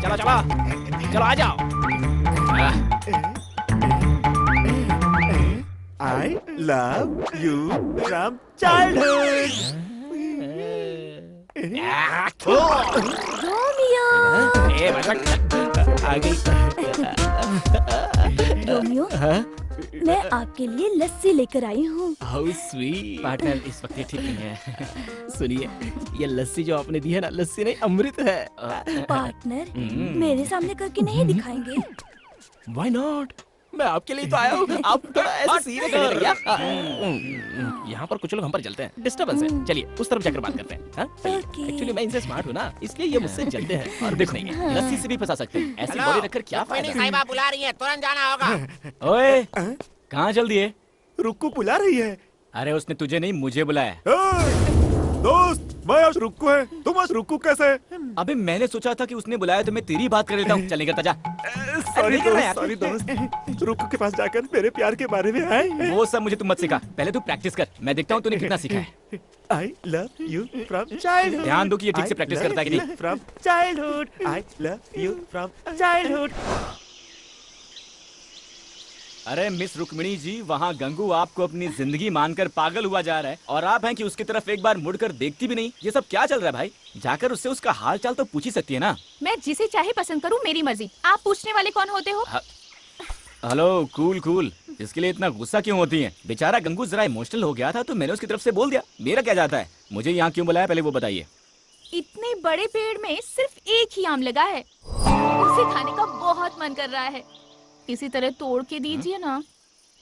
चलो चलो चलो, आ जाओ। I love you from childhood. Romeo. आ गई। रोमियो, मैं आपके लिए लस्सी लेकर आई हूँ। How sweet। पार्टनर इस वक्त ये ठीक नहीं है। सुनिए, ये लस्सी जो आपने दी है ना, लस्सी नहीं अमृत है। पार्टनर, मेरे सामने करके नहीं दिखाएंगे? Why not? मैं आपके लिए तो आया हूँ। आप थोड़ा ऐसे सीरियस नहीं लगे। यहाँ पर कुछ लोग हम पर जलते हैं, डिस्टर्बेंस है। चलिए उस तरफ जाकर बात करते हैं। Okay. एक्चुअली मैं इनसे स्मार्ट हूँ ना, इसलिए ये मुझसे जलते हैं और कुछ नहीं है। लस्सी से भी फंसा सकते हैं। ऐसी बॉडी रखकर क्या फायदा? साहिबा बुला रही है, तुरंत जाना होगा। ओए, कहाँ चल दिए? रुक्कू बुला रही है। अरे उसने तुझे नहीं मुझे बुलाया। दोस्त, मैं आज रुक्कू है, तुम आज रुक्कू कैसे? अबे मैंने सोचा था कि उसने बुलाया तो मैं तेरी बात कर लेता हूँ। चल निकलता जा। सॉरी दोस्त। रुक्कू के पास जाकर मेरे प्यार के बारे में आए। वो सब मुझे तुम मत सिखा, पहले तू प्रैक्टिस कर। मैं देखता हूँ तूने कितना सीखा है। I love you from childhood. ध्यान दो कि ये ठीक से practice करता है कि नहीं। From childhood. I love you from childhood. अरे मिस रुक्मिणी जी, वहाँ गंगू आपको अपनी जिंदगी मानकर पागल हुआ जा रहा है और आप हैं कि उसकी तरफ एक बार मुड़कर देखती भी नहीं। ये सब क्या चल रहा है भाई? जाकर उससे उसका हाल चाल तो पूछ ही सकती है ना। मैं जिसे चाहे पसंद करूं, मेरी मर्जी। आप पूछने वाले कौन होते हो? हेलो कूल कूल, इसके लिए इतना गुस्सा क्यों होती है? बेचारा गंगू जरा इमोशनल हो गया था तो मैंने उसकी तरफ से बोल दिया। मेरा क्या जाता है? मुझे यहाँ क्यों बुलाया पहले वो बताइए। इतने बड़े पेड़ में सिर्फ एक ही आम लगा है, उसे खाने का बहुत मन कर रहा है। किसी तरह तोड़ के दीजिए ना।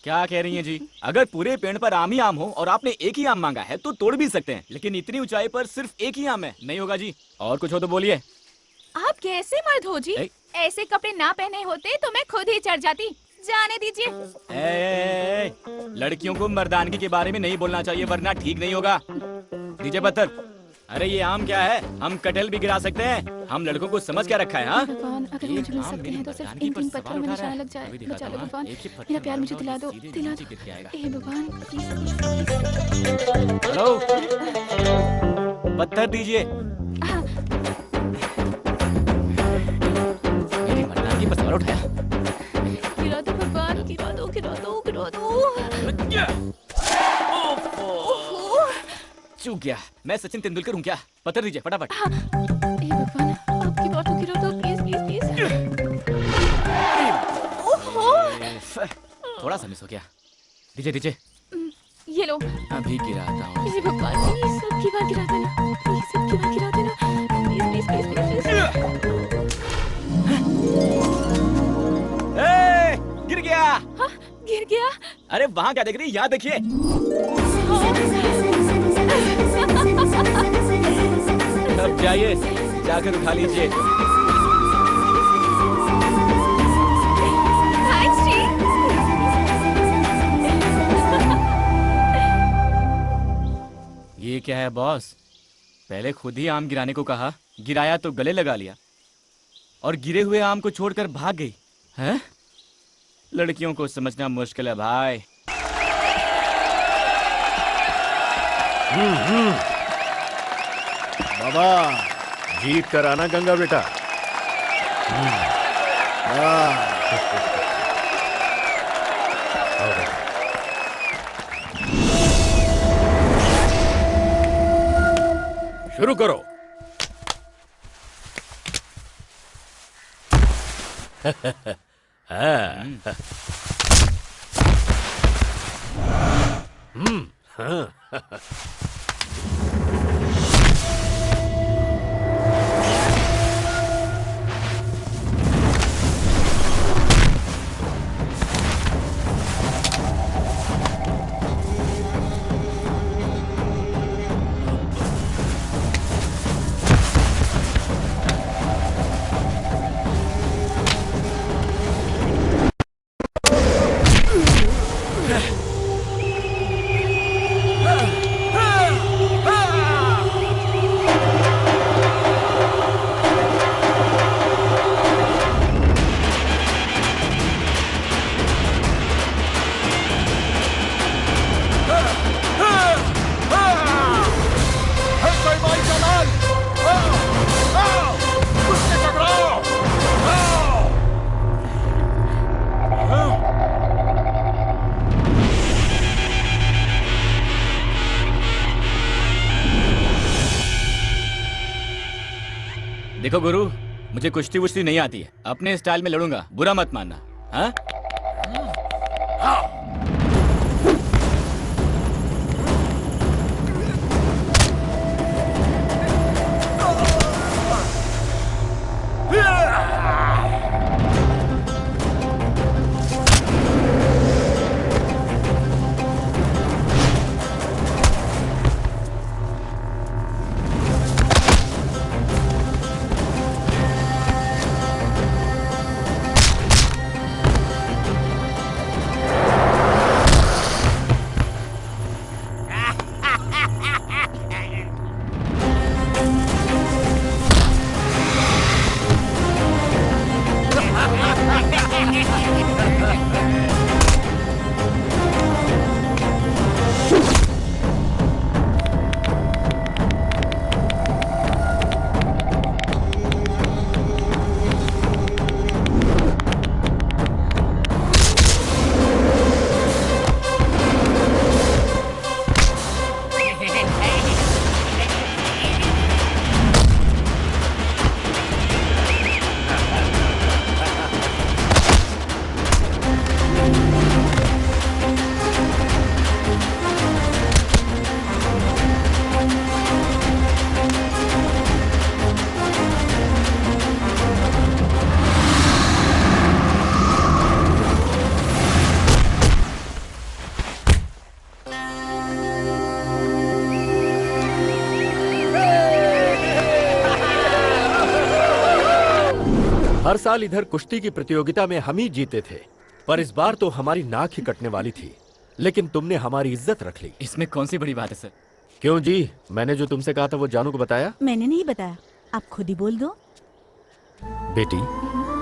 क्या कह रही हैं जी? अगर पूरे पेड़ पर आम ही आम हो और आपने एक ही आम मांगा है तो तोड़ भी सकते हैं, लेकिन इतनी ऊंचाई पर सिर्फ एक ही आम है। नहीं होगा जी। और कुछ हो तो बोलिए। आप कैसे मर्द हो जी? ऐसे कपड़े ना पहने होते तो मैं खुद ही चढ़ जाती। जाने दीजिए। लड़कियों को मर्दानगी के बारे में नहीं बोलना चाहिए वरना ठीक नहीं होगा। दीजिए पत्थर। अरे ये आम क्या है? हम कटहल भी गिरा सकते हैं। हम लड़कों को समझ क्या रखा है? हाँ, भगवान, अगर मुझे मिल सकते हैं तो सिर्फ इन 3 पत्थरों में निशाना लग जाए। बचा लो भगवान, मेरा प्यार मुझे दिला दो, दिला दो। हे भगवान, हेलो, पत्थर दीजिए। मेरी मर्दानगी पर सवाल उठाया। गिरा दो भगवान, गिरा दो, गिरा दो, गिरा दो। चूक गया। मैं सचिन तेंदुलकर हूँ क्या? पत्थर दीजिए फटाफट। हे भगवान, आपकी बातों गिरा दो, प्लीज प्लीज प्लीज। ओहो, थोड़ा सा मिस हो गया। दीजिए दीजिए। ये लो। अभी गिराता हूँ। हे भगवान, प्लीज सबकी बात गिरा देना, प्लीज सबकी बात गिरा देना, प्लीज प्लीज प्लीज प्लीज। गिर गया। हाँ, गिर गया। अरे वहाँ क्या देख रही है? यहाँ देखिए। अब जाइए, जाकर उठा लीजिए। थैंक्स जी। ये क्या है बॉस? पहले खुद ही आम गिराने को कहा, गिराया तो गले लगा लिया और गिरे हुए आम को छोड़कर भाग गई। हैं? लड़कियों को समझना मुश्किल है भाई। बाबा जीत कर आना गंगा बेटा। शुरू करो। देखो गुरु, मुझे कुश्ती वुश्ती नहीं आती है, अपने स्टाइल में लड़ूंगा, बुरा मत मानना। हाँ? हर साल इधर कुश्ती की प्रतियोगिता में हम ही जीते थे, पर इस बार तो हमारी नाक ही कटने वाली थी, लेकिन तुमने हमारी इज्जत रख ली। इसमें कौन सी बड़ी बात है सर? क्यों जी, मैंने जो तुमसे कहा था वो जानू को बताया? मैंने नहीं बताया, आप खुद ही बोल दो। बेटी,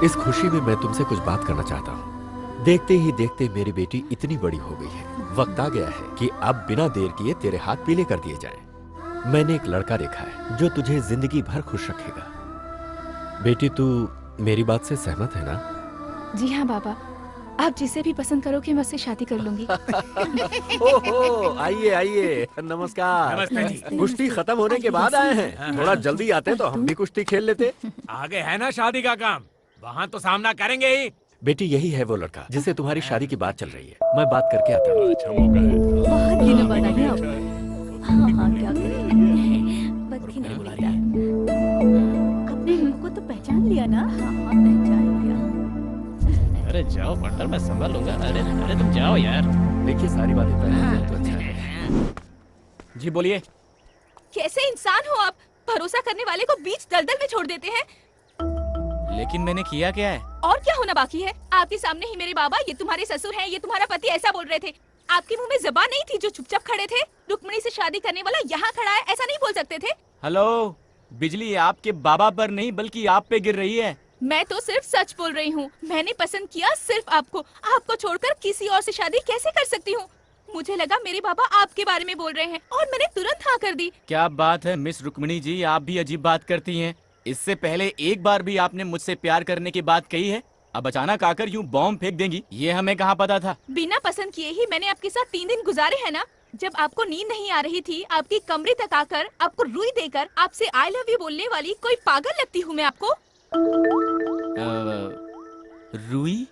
इस खुशी में मैं तुमसे कुछ बात करना चाहता हूँ। देखते ही देखते मेरी बेटी इतनी बड़ी हो गई है, वक्त आ गया है कि अब बिना देर किए तेरे हाथ पीले कर दिए जाएं। मैंने एक लड़का देखा है जो तुझे जिंदगी भर खुश रखेगा। बेटी, तू मेरी बात से सहमत है ना? जी हाँ बाबा, आप जिसे भी पसंद करोगे मैं उससे शादी कर लूंगी। ओहो, आइए आइए, नमस्कार। नमस्ते जी। कुश्ती खत्म होने के बाद आए हैं, थोड़ा जल्दी आते तो हम भी कुश्ती खेल लेते। आगे है ना शादी का काम, वहाँ तो सामना करेंगे ही। बेटी यही है वो लड़का जिससे तुम्हारी शादी की बात चल रही है। मैं बात करके आता हूँ। अच्छा मौका है। बहुत दिनों बाद आए आप। हाँ हाँ, क्या करें, वक्त ही नहीं मिलता। अपने लोगों को तो पहचान लिया ना? हाँ हाँ, पहचान लिया। अरे जाओ पार्टनर, मैं संभाल लूंगा। अरे अरे तुम जाओ यार। देखिए सारी बातें पहले तो अच्छा है। जी बोलिए। कैसे इंसान हो आप? भरोसा करने वाले को बीच दलदल में छोड़ देते हैं। लेकिन मैंने किया क्या है? और क्या होना बाकी है? आपके सामने ही मेरे बाबा, ये तुम्हारे ससुर हैं, ये तुम्हारा पति, ऐसा बोल रहे थे। आपके मुंह में ज़बान नहीं थी जो चुपचाप खड़े थे? रुक्मणी से शादी करने वाला यहाँ खड़ा है, ऐसा नहीं बोल सकते थे? हेलो, बिजली आपके बाबा पर नहीं बल्कि आप पे गिर रही है। मैं तो सिर्फ सच बोल रही हूँ। मैंने पसंद किया सिर्फ आपको। आपको छोड़कर किसी और से शादी कैसे कर सकती हूँ? मुझे लगा मेरे बाबा आपके बारे में बोल रहे हैं और मैंने तुरंत हाँ कर दी। क्या बात है मिस रुक्मणी जी, आप भी अजीब बात करती हैं। इससे पहले एक बार भी आपने मुझसे प्यार करने की बात कही है? अब अचानक आकर यूं बॉम्ब फेंक देंगी, ये हमें कहाँ पता था। बिना पसंद किए ही मैंने आपके साथ 3 दिन गुजारे हैं ना। जब आपको नींद नहीं आ रही थी, आपकी कमरे तक आकर आपको रुई देकर आपसे आई लव यू बोलने वाली कोई पागल लगती हूँ मैं आपको? रुई?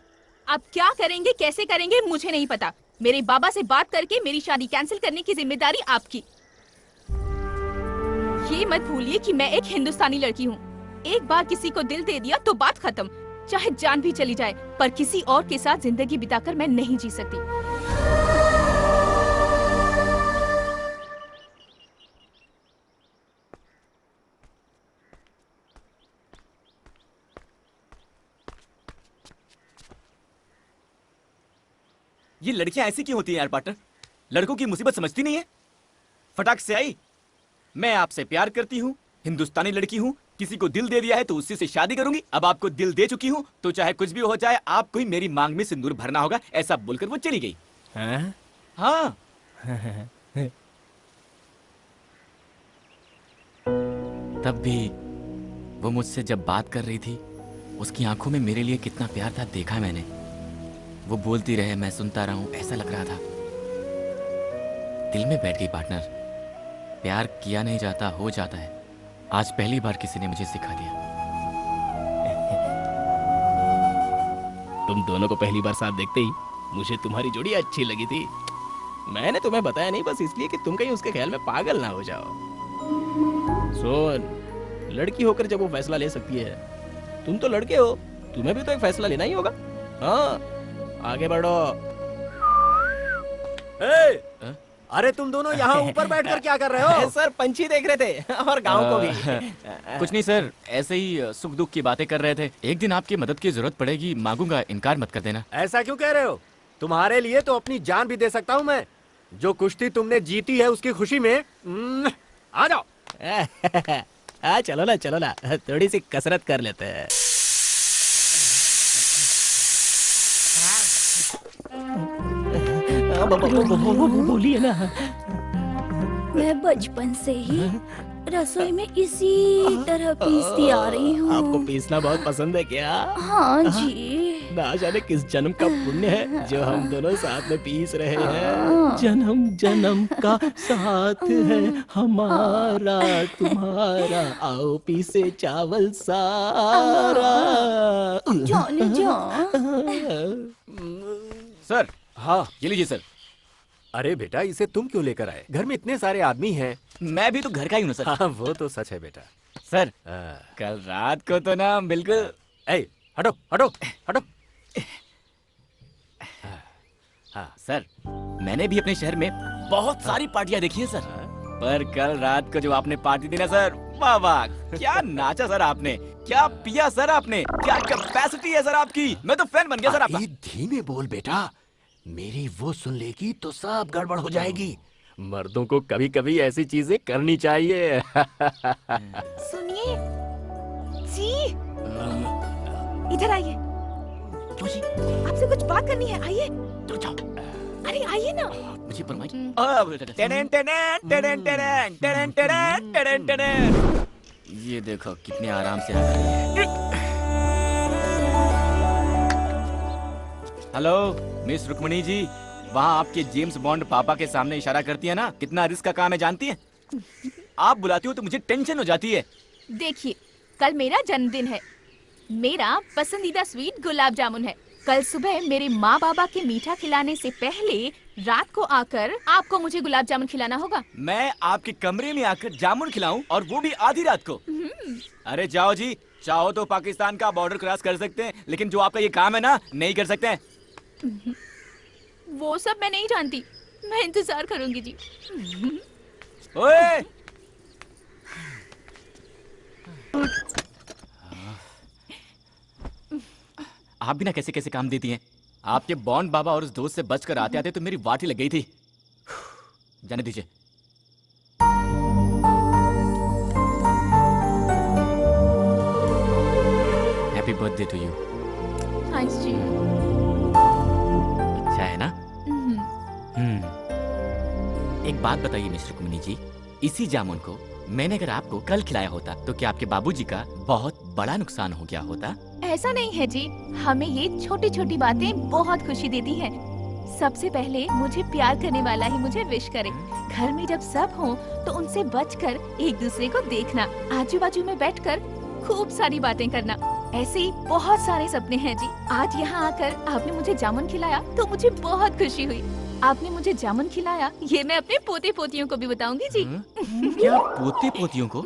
आप क्या करेंगे, कैसे करेंगे, मुझे नहीं पता। मेरे बाबा से बात करके मेरी शादी कैंसिल करने की जिम्मेदारी आपकी। ये मत भूलिए कि मैं एक हिंदुस्तानी लड़की हूँ। एक बार किसी को दिल दे दिया तो बात खत्म, चाहे जान भी चली जाए, पर किसी और के साथ जिंदगी बिताकर मैं नहीं जी सकती। ये लड़कियां ऐसी क्यों होती हैं यार पार्टनर? लड़कों की मुसीबत समझती नहीं है। फटाक से आई, मैं आपसे प्यार करती हूँ, हिंदुस्तानी लड़की हूँ, किसी को दिल दे दिया है तो उसी से शादी करूंगी। अब आपको दिल दे चुकी हूँ तो चाहे कुछ भी हो जाए, आपको ही मेरी मांग में सिंदूर भरना होगा, ऐसा बोलकर वो चली गई। हाँ। तब भी वो मुझसे जब बात कर रही थी, उसकी आंखों में मेरे लिए कितना प्यार था देखा मैंने। वो बोलती रहे, मैं सुनता रहा हूं, ऐसा लग रहा था दिल में बैठ गई पार्टनर। प्यार किया नहीं जाता, हो जाता है। आज पहली बार किसी ने मुझे सिखा दिया। तुम दोनों को पहली बार साथ देखते ही मुझे तुम्हारी जोड़ी अच्छी लगी थी। मैंने तुम्हें बताया नहीं बस इसलिए कि तुम कहीं उसके ख्याल में पागल ना हो जाओ। सुन, लड़की होकर जब वो फैसला ले सकती है, तुम तो लड़के हो, तुम्हें भी तो एक फैसला लेना ही होगा। हाँ, आगे बढ़ो। अरे तुम दोनों यहाँ ऊपर बैठकर क्या कर रहे हो? सर पंछी देख रहे थे और गांव को भी। कुछ नहीं सर, ऐसे ही सुख दुख की बातें कर रहे थे। एक दिन आपकी मदद की जरूरत पड़ेगी, मांगूंगा, इनकार मत कर देना। ऐसा क्यों कह रहे हो? तुम्हारे लिए तो अपनी जान भी दे सकता हूँ मैं। जो कुश्ती तुमने जीती है उसकी खुशी में आ जाओ। चलो ना, थोड़ी सी कसरत कर लेते हैं। बोलिए ना। मैं बचपन से ही रसोई में इसी तरह पीसती आ रही हूँ। आपको पीसना बहुत पसंद है क्या? हाँ जी। ना जाने किस जन्म का पुण्य है जो हम दोनों साथ में पीस रहे हैं। जन्म जन्म का साथ है हमारा तुम्हारा, आओ पीसे चावल सारा। जाने जा। सर, हाँ ये लीजिए सर। अरे बेटा, इसे तुम क्यों लेकर आए? घर में इतने सारे आदमी हैं। मैं भी तो घर का ही हूँ सर। हाँ, वो तो सच है बेटा। सर, कल रात को तो ना बिल्कुल। ए, हटो हटो हटो। हाँ सर, मैंने भी अपने शहर में बहुत सारी पार्टियां देखी हैं सर, पर कल रात को जो आपने पार्टी दी ना सर, वाह वाह, क्या नाचा सर आपने, क्या पिया सर आपने, क्या कैपेसिटी है सर आपकी। मैं तो फैन बन गया सर आपका। धीमे बोल बेटा, मेरी वो सुन लेगी तो सब गड़बड़ हो जाएगी। मर्दों को कभी कभी ऐसी चीजें करनी चाहिए। सुनिए जी, इधर आइए। क्यों जी? आपसे कुछ बात करनी है, आइए। तो जाओ। अरे आइए ना। मुझे ये देखो कितने आराम से आ रही है। हेलो मिस रुक्मणी जी, वहाँ आपके जेम्स बॉन्ड पापा के सामने इशारा करती है ना, कितना रिस्क का काम है जानती है? आप बुलाती हो तो मुझे टेंशन हो जाती है। देखिए, कल मेरा जन्मदिन है। मेरा पसंदीदा स्वीट गुलाब जामुन है। कल सुबह मेरे माँ बाबा के मीठा खिलाने से पहले रात को आकर आपको मुझे गुलाब जामुन खिलाना होगा। मैं आपके कमरे में आकर जामुन खिलाऊं और वो भी आधी रात को? अरे जाओ जी, चाहो तो पाकिस्तान का बॉर्डर क्रॉस कर सकते हैं, लेकिन जो आपका ये काम है ना, नहीं कर सकते हैं। वो सब मैं नहीं जानती, मैं इंतजार करूंगी जी। ओए! आप भी ना कैसे कैसे काम देती हैं। आपके बॉन्ड बाबा और उस दोस्त से बचकर आते आते तो मेरी वाटी लग गई थी। जाने दीजिए। Happy birthday to you. Thanks जी। अच्छा है ना? एक बात बताइए मिस्टर रुक्मिणी जी, इसी जामुन को मैंने अगर आपको कल खिलाया होता तो क्या आपके बाबूजी का बहुत बड़ा नुकसान हो गया होता? ऐसा नहीं है जी, हमें ये छोटी छोटी बातें बहुत खुशी देती हैं। सबसे पहले मुझे प्यार करने वाला ही मुझे विश करे। घर में जब सब हों तो उनसे बचकर एक दूसरे को देखना, आजू बाजू में बैठकर खूब सारी बातें करना। ऐसे ही बहुत सारे सपने हैं जी। आज यहाँ आकर आपने मुझे जामुन खिलाया तो मुझे बहुत खुशी हुई। आपने मुझे जामुन खिलाया, ये मैं अपने पोते पोतियों को भी बताऊंगी जी। क्या पोते पोतियों को?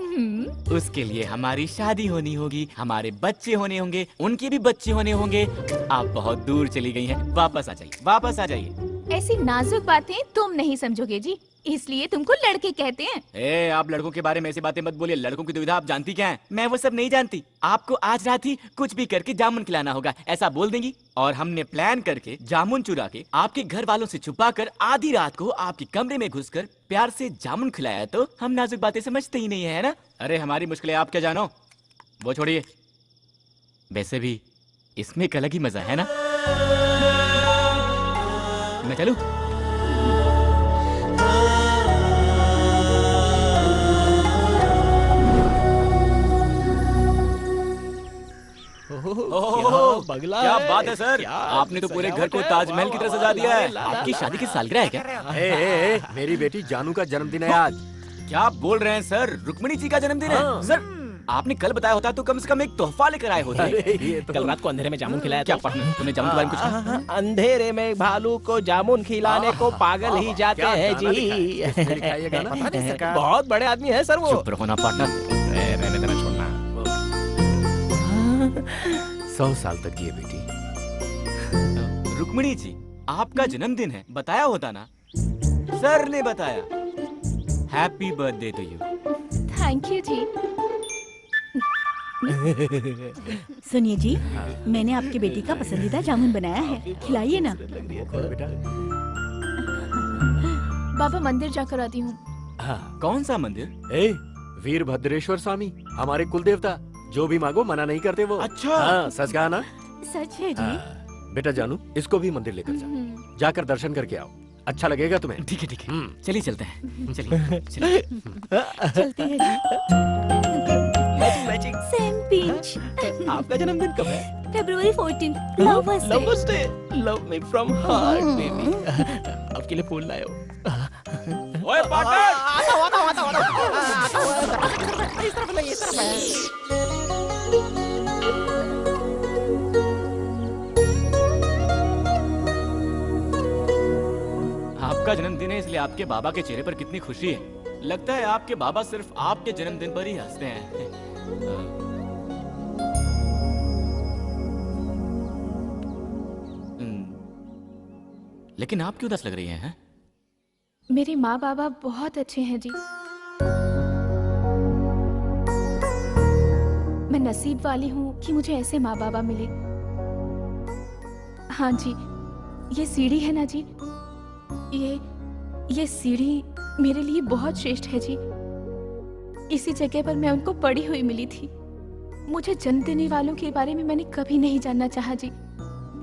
उसके लिए हमारी शादी होनी होगी, हमारे बच्चे होने होंगे, उनके भी बच्चे होने होंगे। आप बहुत दूर चली गई हैं, वापस आ जाइए, वापस आ जाइए। ऐसी नाजुक बातें तुम नहीं समझोगे जी, इसलिए तुमको लड़के कहते हैं। आप लड़कों के बारे में ऐसी बातें मत बोलिए। लड़कों की दुविधा आप जानती क्या है? मैं वो सब नहीं जानती। आपको आज रात ही कुछ भी करके जामुन खिलाना होगा, ऐसा बोल देंगी और हमने प्लान करके जामुन चुरा के आपके घर वालों से छुपाकर आधी रात को आपके कमरे में घुसकर प्यार से जामुन खिलाया तो हम नाजुक बातें समझते ही नहीं है ना? अरे हमारी मुश्किलें आप क्या जानो, वो छोड़िए। वैसे भी इसमें एक अलग ही मजा है ना। मैं चलूं? बगला क्या बात है सर, आपने तो पूरे घर को ताजमहल की तरह सजा दिया है। आपकी शादी की सालगिरह है क्या? मेरी बेटी जानू का जन्मदिन है आज। क्या आप बोल रहे हैं सर? रुक्मिणी जी का जन्मदिन है? सर आपने कल बताया होता तो कम से कम एक तोहफा लेकर आए होते। कल रात को अंधेरे में जामुन खिलाया। क्या पढ़ना तुम्हें जामुन के बारे में कुछ? अंधेरे में भालू को जामुन खिलाने को पागल ही जाते हैं जी। बहुत बड़े आदमी है सर वो। चुप रहो ना पार्टनर। रहने देना, छोड़ना। 100 साल तक जिए बेटी। रुक्मिणी जी आपका जन्मदिन है, बताया होता ना। सर ने बताया। Happy birthday to you. Thank you जी। सुनिए जी, मैंने आपकी बेटी का पसंदीदा जामुन बनाया है, खिलाइए ना। बाबा मंदिर जाकर आती हूँ। कौन सा मंदिर? वीरभद्रेश्वर स्वामी, हमारे कुल देवता। जो भी मांगो मना नहीं करते वो। अच्छा। हाँ, सच कहा ना? सच है जी। बेटा जानू, इसको भी मंदिर लेकर जाओ, जाकर दर्शन करके आओ, अच्छा लगेगा तुम्हें। ठीक है ठीक है, चलिए चलते हैं। चलिए चलिए। चलते हैं जी। मैचिंग। Same pinch. आपका जन्मदिन कब है? February 14th, lovers day. Lovers day. Love me from heart baby. आपके लिए फूल लाए हो। ओए पार्टनर! इस तरफ नहीं, इस तरफ है। आपका जन्मदिन है इसलिए आपके बाबा के चेहरे पर कितनी खुशी है। लगता है आपके बाबा सिर्फ आपके जन्मदिन पर ही हंसते हैं। लेकिन आप क्यों उदास लग रही हैं? मेरे माँ बाबा बहुत अच्छे हैं जी। मैं नसीब वाली हूँ कि मुझे ऐसे माँ बाबा मिले। हाँ जी, ये सीढ़ी है ना जी, ये सीढ़ी मेरे लिए बहुत श्रेष्ठ है जी। इसी जगह पर मैं उनको पड़ी हुई मिली थी। मुझे जन्म देने वालों के बारे में मैंने कभी नहीं जानना चाहा जी,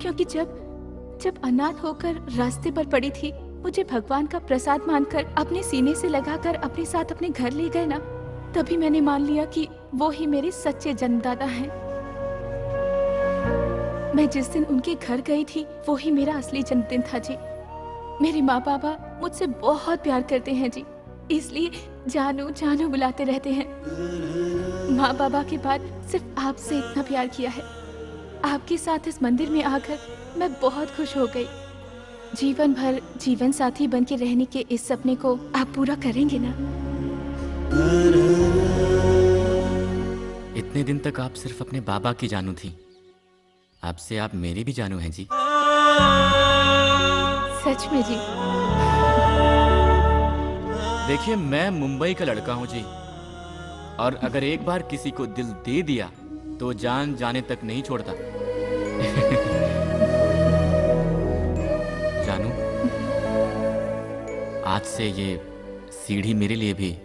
क्योंकि जब अनाथ होकर रास्ते पर पड़ी थी, मुझे भगवान का प्रसाद मानकर अपने सीने से लगाकर अपने साथ अपने घर ले गए ना, तभी मैंने मान लिया कि वो ही मेरे सच्चे जन्मदाता हैं। मैं जिस दिन उनके घर गई थी, वो ही मेरा असली जन्मदिन था जी। मेरे माँ बाबा मुझसे बहुत प्यार करते हैं जी, इसलिए जानू जानू बुलाते रहते हैं। माँ बाबा के बाद सिर्फ आपसे इतना प्यार किया है। आपके साथ इस मंदिर में आकर मैं बहुत खुश हो गई। जीवन भर जीवन साथी बन के रहने के इस सपने को आप पूरा करेंगे ना? इतने दिन तक आप सिर्फ अपने बाबा की जानू थी, अब से आप मेरी भी जानू हैं जी। सच में जी? देखिए, मैं मुंबई का लड़का हूं जी, और अगर एक बार किसी को दिल दे दिया तो जान जाने तक नहीं छोड़ता। जानू, आज से ये सीढ़ी मेरे लिए भी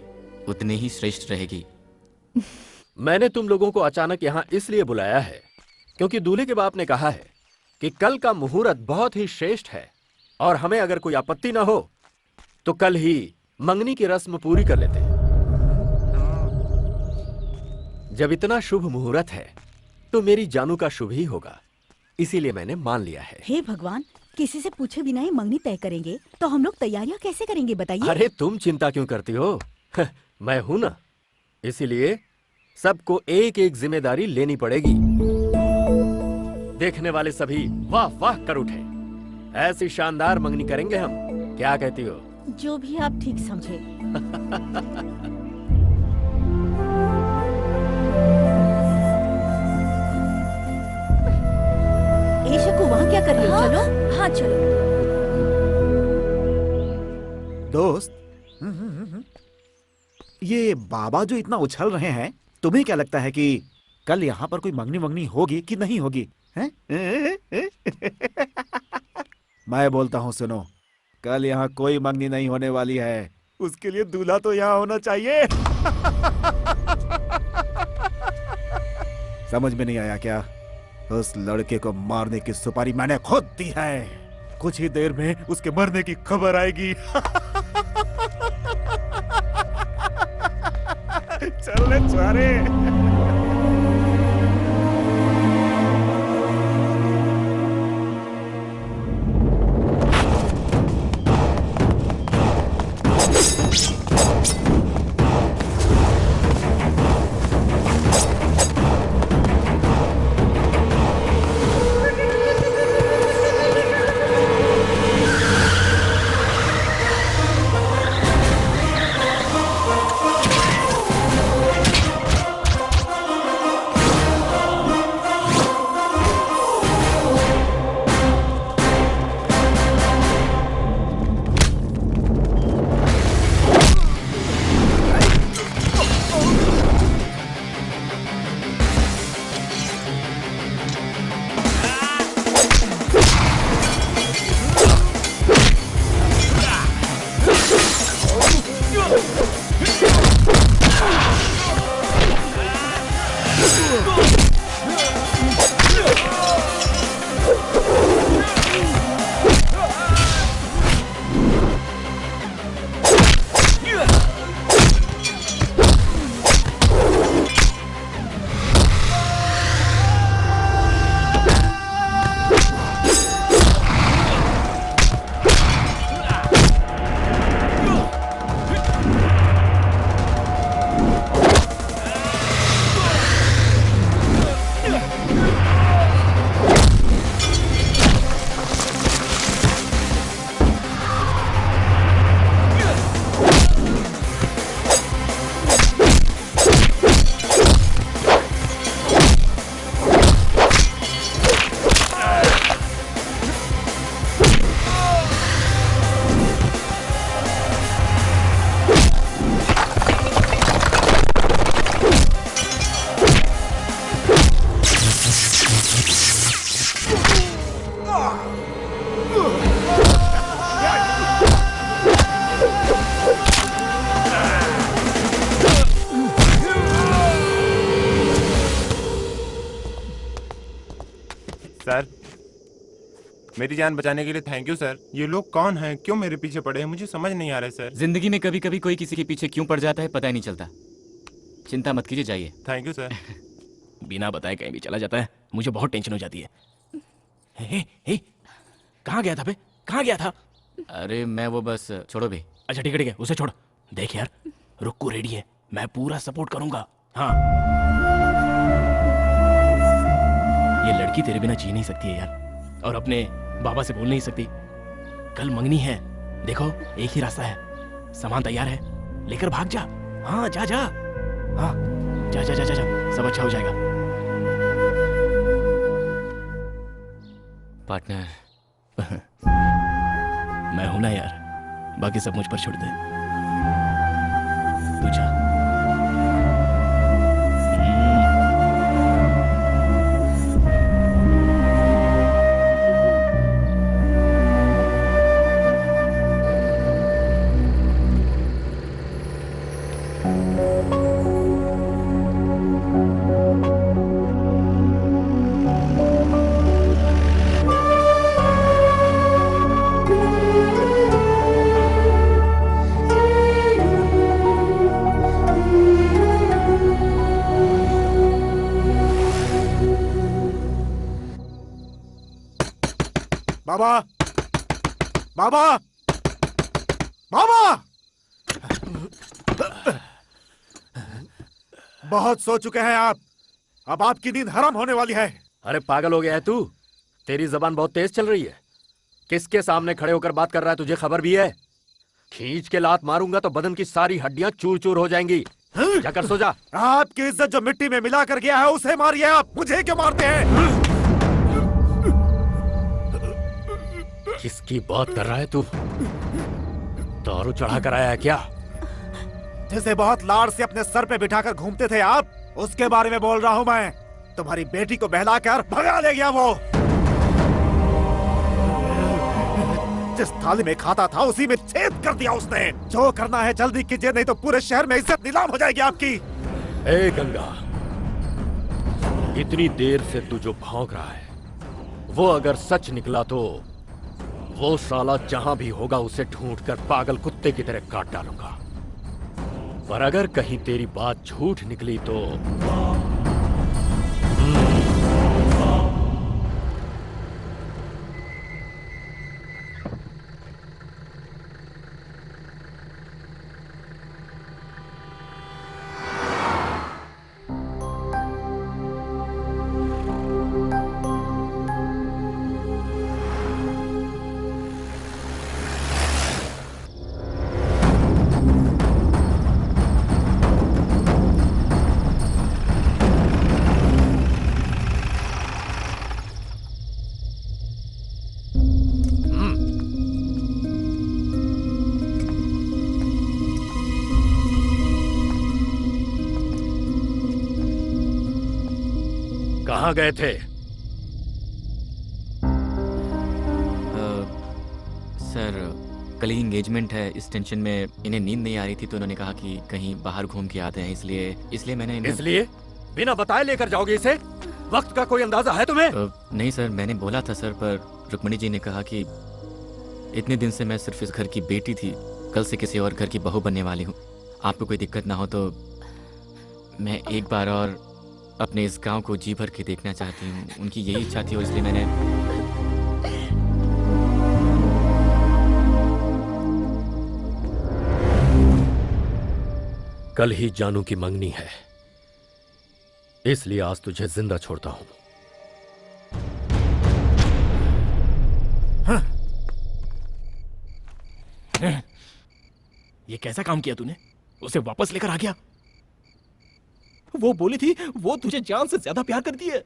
उतनी ही श्रेष्ठ रहेगी। मैंने तुम लोगों को अचानक यहाँ इसलिए बुलाया है क्योंकि दूल्हे के बाप ने कहा है कि कल का मुहूर्त बहुत ही श्रेष्ठ है और हमें अगर कोई आपत्ति ना हो तो कल ही मंगनी की रस्म पूरी कर लेते हैं। जब इतना शुभ मुहूर्त है तो मेरी जानू का शुभ ही होगा, इसीलिए मैंने मान लिया है। हे भगवान, किसी से पूछे बिना ही मंगनी तय करेंगे तो हम लोग तैयारियां कैसे करेंगे बताइए? अरे तुम चिंता क्यों करती हो? मैं हूं ना, इसीलिए सबको एक एक जिम्मेदारी लेनी पड़ेगी। देखने वाले सभी वाह वाह कर उठे। ऐसी शानदार मंगनी करेंगे हम, क्या कहती हो? जो भी आप ठीक समझे। शकु, वहाँ क्या कर रही हो? चलो। हाँ चलो। दोस्त, ये बाबा जो इतना उछल रहे हैं, तुम्हें क्या लगता है कि कल यहाँ पर कोई मंगनी वंगनी होगी कि नहीं होगी? हैं? मैं बोलता हूँ, सुनो, कल यहाँ कोई मंगनी नहीं होने वाली है। उसके लिए दूल्हा तो यहाँ होना चाहिए। समझ में नहीं आया क्या? उस लड़के को मारने की सुपारी मैंने खुद दी है। कुछ ही देर में उसके मरने की खबर आएगी। चल ले छुआरे। सर, मेरी जान बचाने के लिए थैंक यू सर। ये लोग कौन हैं, क्यों मेरे पीछे पड़े हैं, मुझे समझ नहीं आ रहा है सर। जिंदगी में कभी कभी कोई किसी के पीछे क्यों पड़ जाता है पता ही नहीं चलता। चिंता मत कीजिए, जाइए। Thank you sir. बिना बताए कहीं भी चला जाता है, मुझे बहुत टेंशन हो जाती है। हे, कहाँ गया था बे? कहाँ गया था? अरे मैं वो बस, छोड़ो बे। अच्छा ठीक है, उसे छोड़। देख यार, रुक्कू रेडी है, मैं पूरा सपोर्ट करूंगा। हाँ ये लड़की तेरे बिना जी नहीं सकती है यार, और अपने बाबा से बोल नहीं सकती। कल मंगनी है, देखो एक ही रास्ता है, सामान तैयार है, लेकर भाग जा। हाँ जा जा, हाँ जा जा जा जा, जा। सब अच्छा हो जाएगा। पार्टनर मैं हूं ना यार, बाकी सब मुझ पर छोड़ दे। तू जा। बाबा, बाबा, बाबा! बहुत सो चुके हैं आप, अब आपकी नींद हराम होने वाली है। अरे पागल हो गया है तू? तेरी जबान बहुत तेज चल रही है। किसके सामने खड़े होकर बात कर रहा है, तुझे खबर भी है? खींच के लात मारूंगा तो बदन की सारी हड्डियां चूर चूर हो जाएंगी। जाकर सो जा। आपकी इज्जत जो मिट्टी में मिला कर गया है उसे मारिए आप, मुझे क्यों मारते हैं? किसकी बात कर रहा है तू? दारू चढ़ा कर आया है क्या? जिसे बहुत लाड़ से अपने सर पे बिठाकर घूमते थे आप, उसके बारे में बोल रहा हूं मैं। तुम्हारी बेटी को बहलाकर भगा ले गया वो। जिस थाली में खाता था उसी में छेद कर दिया उसने। जो करना है जल्दी कीजिए, नहीं तो पूरे शहर में इज्जत नीलाम हो जाएगी आपकी। ए गंगा, इतनी देर से तू जो भौंक रहा है वो अगर सच निकला तो वो साला जहां भी होगा उसे ढूंढकर पागल कुत्ते की तरह काट डालूंगा। पर अगर कहीं तेरी बात झूठ निकली तो कहाँ गए थे? सर कल ही एंगेजमेंट है, इस टेंशन में इन्हें नींद नहीं आ रही थी तो उन्होंने कहा कि कहीं बाहर घूम के आते हैं, इसलिए मैंने इन्हें... इसलिए बिना बताए लेकर जाओगे इसे? वक्त का कोई अंदाजा है तुम्हें? नहीं सर, मैंने बोला था सर, पर रुक्मणी जी ने कहा कि इतने दिन से मैं सिर्फ इस घर की बेटी थी, कल से किसी और घर की बहू बनने वाली हूँ। आपको कोई दिक्कत ना हो तो मैं एक बार और अपने इस गांव को जी भर के देखना चाहती हूँ। उनकी यही इच्छा थी और इसलिए मैंने... कल ही जानू की मंगनी है, इसलिए आज तुझे जिंदा छोड़ता हूं। ये कैसा काम किया तूने? उसे वापस लेकर आ गया। वो बोली थी वो तुझे जान से ज्यादा प्यार करती है।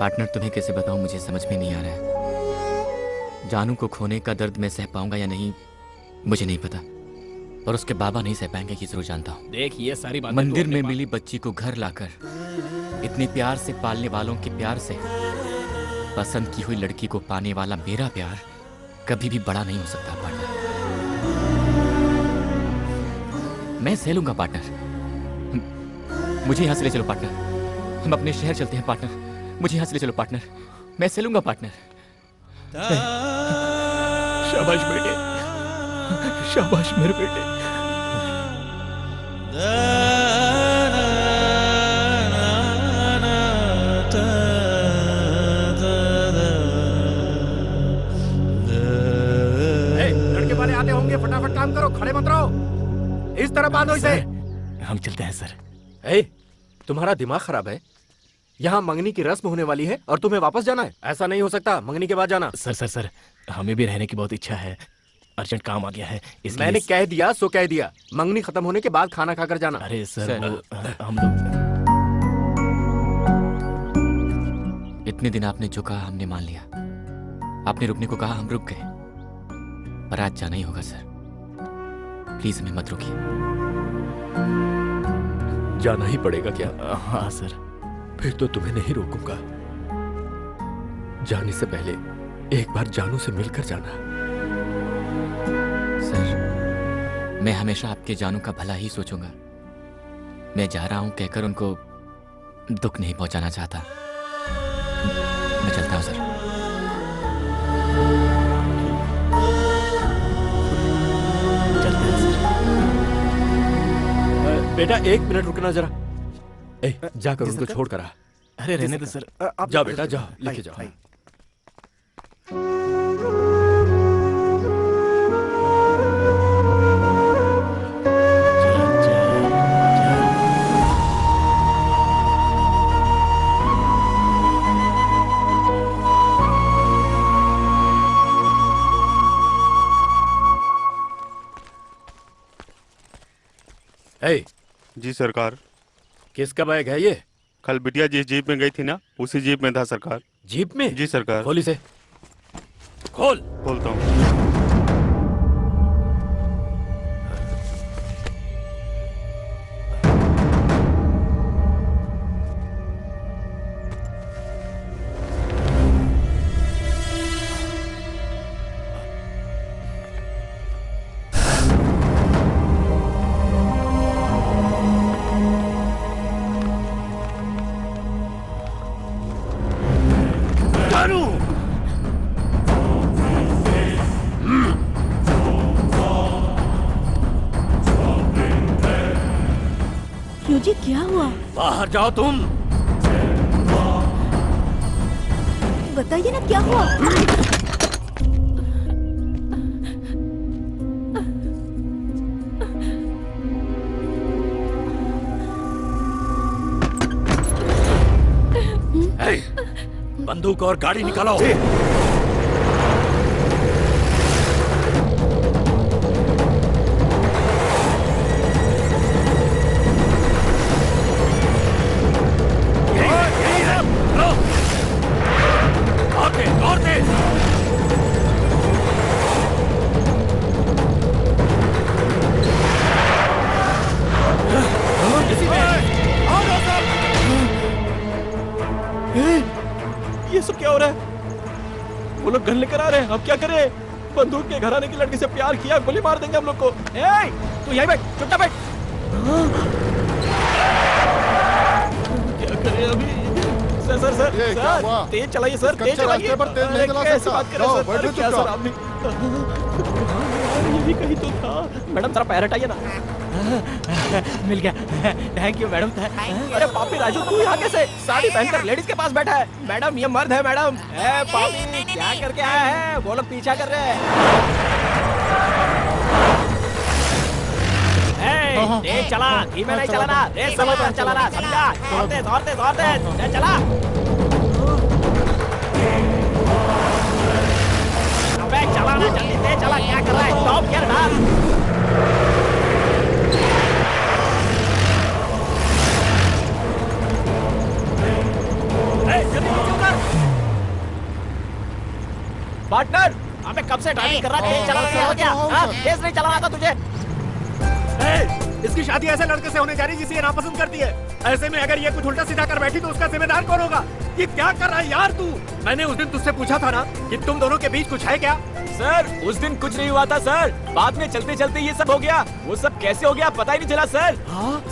पार्टनर तुम्हें कैसे बताऊं, मुझे समझ में नहीं आ रहा है। जानू को खोने का दर्द मैं सह पाऊंगा या नहीं मुझे नहीं पता, पर उसके बाबा नहीं सह पाएंगे ये जरूर जानता हूं। देख ये सारी बातें मंदिर में मिली बच्ची को घर लाकर इतने प्यार से पालने वालों के प्यार से पसंद की हुई लड़की को पाने वाला मेरा प्यार कभी भी बड़ा नहीं हो सकता पार्टनर। मैं सह लूंगा पार्टनर, मुझे यहां से ले चलो पार्टनर, हम अपने शहर चलते हैं पार्टनर, मुझे यहां से ले चलो पार्टनर, मैं सह लूंगा पार्टनर। शाबाश बेटे, शाबाश मेरे बेटे। लड़के वाले आते होंगे, फटाफट काम करो, खड़े मत रहो, इस तरह बांधो इसे। हम चलते हैं सर। ए, तुम्हारा दिमाग खराब है? यहाँ मंगनी की रस्म होने वाली है और तुम्हें वापस जाना है? ऐसा नहीं हो सकता, मंगनी के बाद जाना। सर हमें भी रहने की बहुत इच्छा है, अर्जेंट काम आ गया है इसलिए। मैंने कह दिया सो कह दिया, मंगनी खत्म होने के बाद खाना खाकर जाना। अरे सर हम लोग इतने दिन आपने जो कहा हमने मान लिया, आपने रुकने को कहा हम रुक गए, पर आज जाना ही होगा सर। प्लीज हमें मत रोकिए। जाना ही पड़ेगा क्या? हाँ सर। फिर तो तुम्हें नहीं रोकूंगा। जाने से पहले एक बार जानू से मिलकर जाना। सर मैं हमेशा आपके जानू का भला ही सोचूंगा। मैं जा रहा हूं कहकर उनको दुख नहीं पहुंचाना चाहता। मैं चलता हूं सर। बेटा 1 मिनट रुकना जरा। जाकर उनको छोड़ कर आ। अरे रहने दो सर। जाओ बेटा जाओ, लेके जाओ। जी सरकार। किसका बैग है ये? कल बिटिया जिस जीप में गई थी ना, उसी जीप में था सरकार। जीप में? जी सरकार। खोल इसे। खोल। खोलता हूँ। जी क्या हुआ? बाहर जाओ तुम। बताइए ना क्या हुआ? बंदूक और गाड़ी निकालो। ये सब क्या हो रहा है? वो लोग गन लेकर आ रहे हैं, अब क्या करें? बंदूक के घराने की लड़की से प्यार किया, गोली मार देंगे हम लोग को। तू यहीं बैठ, चुपचाप बैठ। क्या करें अभी? सर तेज चलाइए सर, तेज चलाइए। कैसे बात कर रहे हैं सर? क्या सर आप भी? ये भी कहीं तो था। मैडम जरा पैर हटाइए ना। मिल गया, थैंक यू मैडम। अरे पापी राजू, तू यहाँ कैसे? साड़ी पहनकर लेडीज के पास बैठा है। मैडम ये मर्द है मैडम। पापी क्या करके आया है? वो लोग पीछा कर रहे हैं। तेज चला, धीमे नहीं चलाना, रेस समझ कर चलाना, समझा? और तेज चला। अबे चलाना जल्दी, तेज चला। क्या कर रहा है? स्टॉप गियर डाल। पार्टनर, अबे कब से ड्राइविंग कर रहा है? तेज चला क्या? हाँ, तेज नहीं चलाना था तुझे। इसकी शादी ऐसे लड़के से होने जा रही जिसे ये नापसंद करती है। ऐसे में अगर ये कुछ उल्टा सीधा कर बैठी तो उसका जिम्मेदार कौन होगा? ये क्या कर रहा है यार तू? मैंने उस दिन तुझसे पूछा था ना कि तुम दोनों के बीच कुछ है क्या? सर उस दिन कुछ नहीं हुआ था सर, बाद में चलते चलते ये सब हो गया। वो सब कैसे हो गया पता ही नहीं चला सर।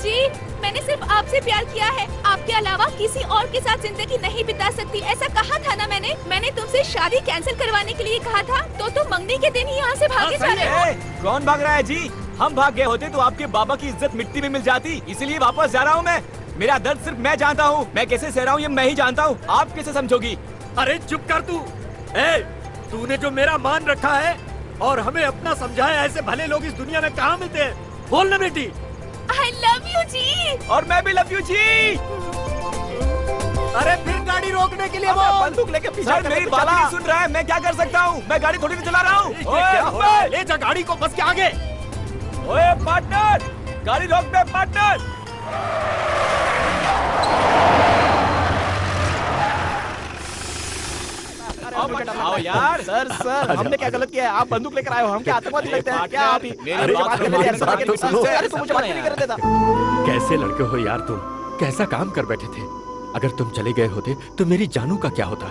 जी मैंने सिर्फ आपसे प्यार किया है, आपके अलावा किसी और के साथ जिंदगी नहीं बिता सकती, ऐसा कहा था ना मैंने तुमसे शादी कैंसिल करवाने के लिए कहा था, तो तुम मंगनी के दिन ही यहाँ से भागे जा रहे हो। कौन भाग रहा है जी? हम भाग गए होते तो आपके बाबा की इज्जत मिट्टी में मिल जाती, इसीलिए वापस जा रहा हूँ मैं। मेरा दर्द सिर्फ मैं जानता हूँ, मैं कैसे सह रहा हूँ ये मैं ही जानता हूँ, आप कैसे समझोगी? अरे चुप कर तू। तूने जो मेरा मान रखा है और हमें अपना समझाया, ऐसे भले लोग इस दुनिया में कहाँ मिलते हैं? बोल ना बेटी। I love you जी। और मैं भी लव यू जी। अरे फिर गाड़ी रोकने के लिए अबे, बोल। बंदूक लेके पीछे सर कर, मेरी कुछ बात चला। नहीं सुन रहा है, मैं क्या कर सकता हूँ? मैं गाड़ी थोड़ी नहीं चला रहा हूँ। ये क्या हो रहा है? ले जा गाड़ी को बस के आगे। ओए पार्टनर, गाड़ी रोक दे पार्टनर। आओ यार। सर हमने क्या गलत किया है? आप बंदूक लेकर आए हो, हम क्या आतंकवादी लगते हैं क्या? आप ही अरे बात करने हमारी दे, बात तो सुनो। अरे तुम मुझे बात नहीं करने देता। कैसे लड़के हो यार तुम? कैसा काम कर बैठे थे? अगर तुम चले गए होते तो मेरी जानू का क्या होता?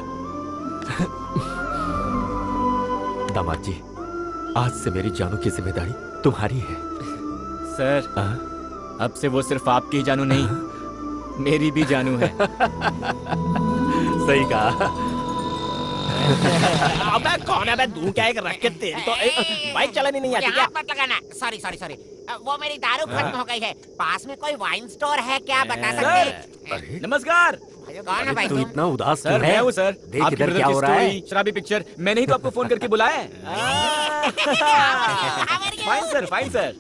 दामाद जी, आज से मेरी जानू की जिम्मेदारी तुम्हारी है। सर अब से वो सिर्फ आपकी ही जानू नहीं, मेरी भी जानू है। सही कहा। अबे कौन है? तू क्या एक रख के तेल तो बाइक चलानी नहीं आती क्या? हाथ मत लगाना। सॉरी सॉरी सॉरी, वो मेरी दारू खत्म हो गई है। पास में कोई वाइन स्टोर है क्या, बता सकते हैं? नमस्कार। कौन है भाई तू तुम? इतना उदास सर क्यों मैं है? हूँ सर। देख आपकी इधर ब्रदर क्या की हो रहा है। स्टोरी, शराबी पिक्चर, मैंने ही तो आपको फोन करके बुलाया है। Fine sir, fine sir.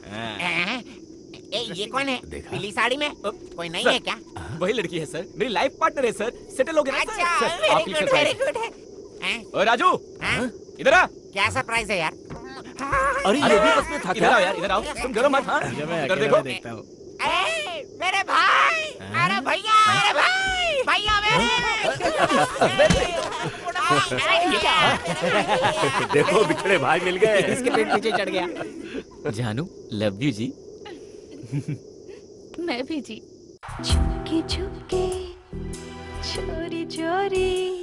ये कौन है पीली साड़ी में? कोई नहीं है क्या? वही लड़की है सर, मेरी लाइफ पार्टनर है सर। सेटल हो गया ना अच्छा, सर? सर, आपके लिए वेरी surprise। गुड है। ओए राजू, इधर आ। क्या सरप्राइज है यार? अरे ये भी बस में था इधर क्या? आओ यार, इधर आओ। तुम डरो मत। हाँ, इधर देखो। देखता हूँ। मेरे भाई, अरे भैया, अरे भाई, भैया देखो बिछड़े भाई मिल गए। इसके पेट नीचे चढ़ गया। जानू लव यू जी। मैं भी जी। छुपके छुपके चोरी चोरी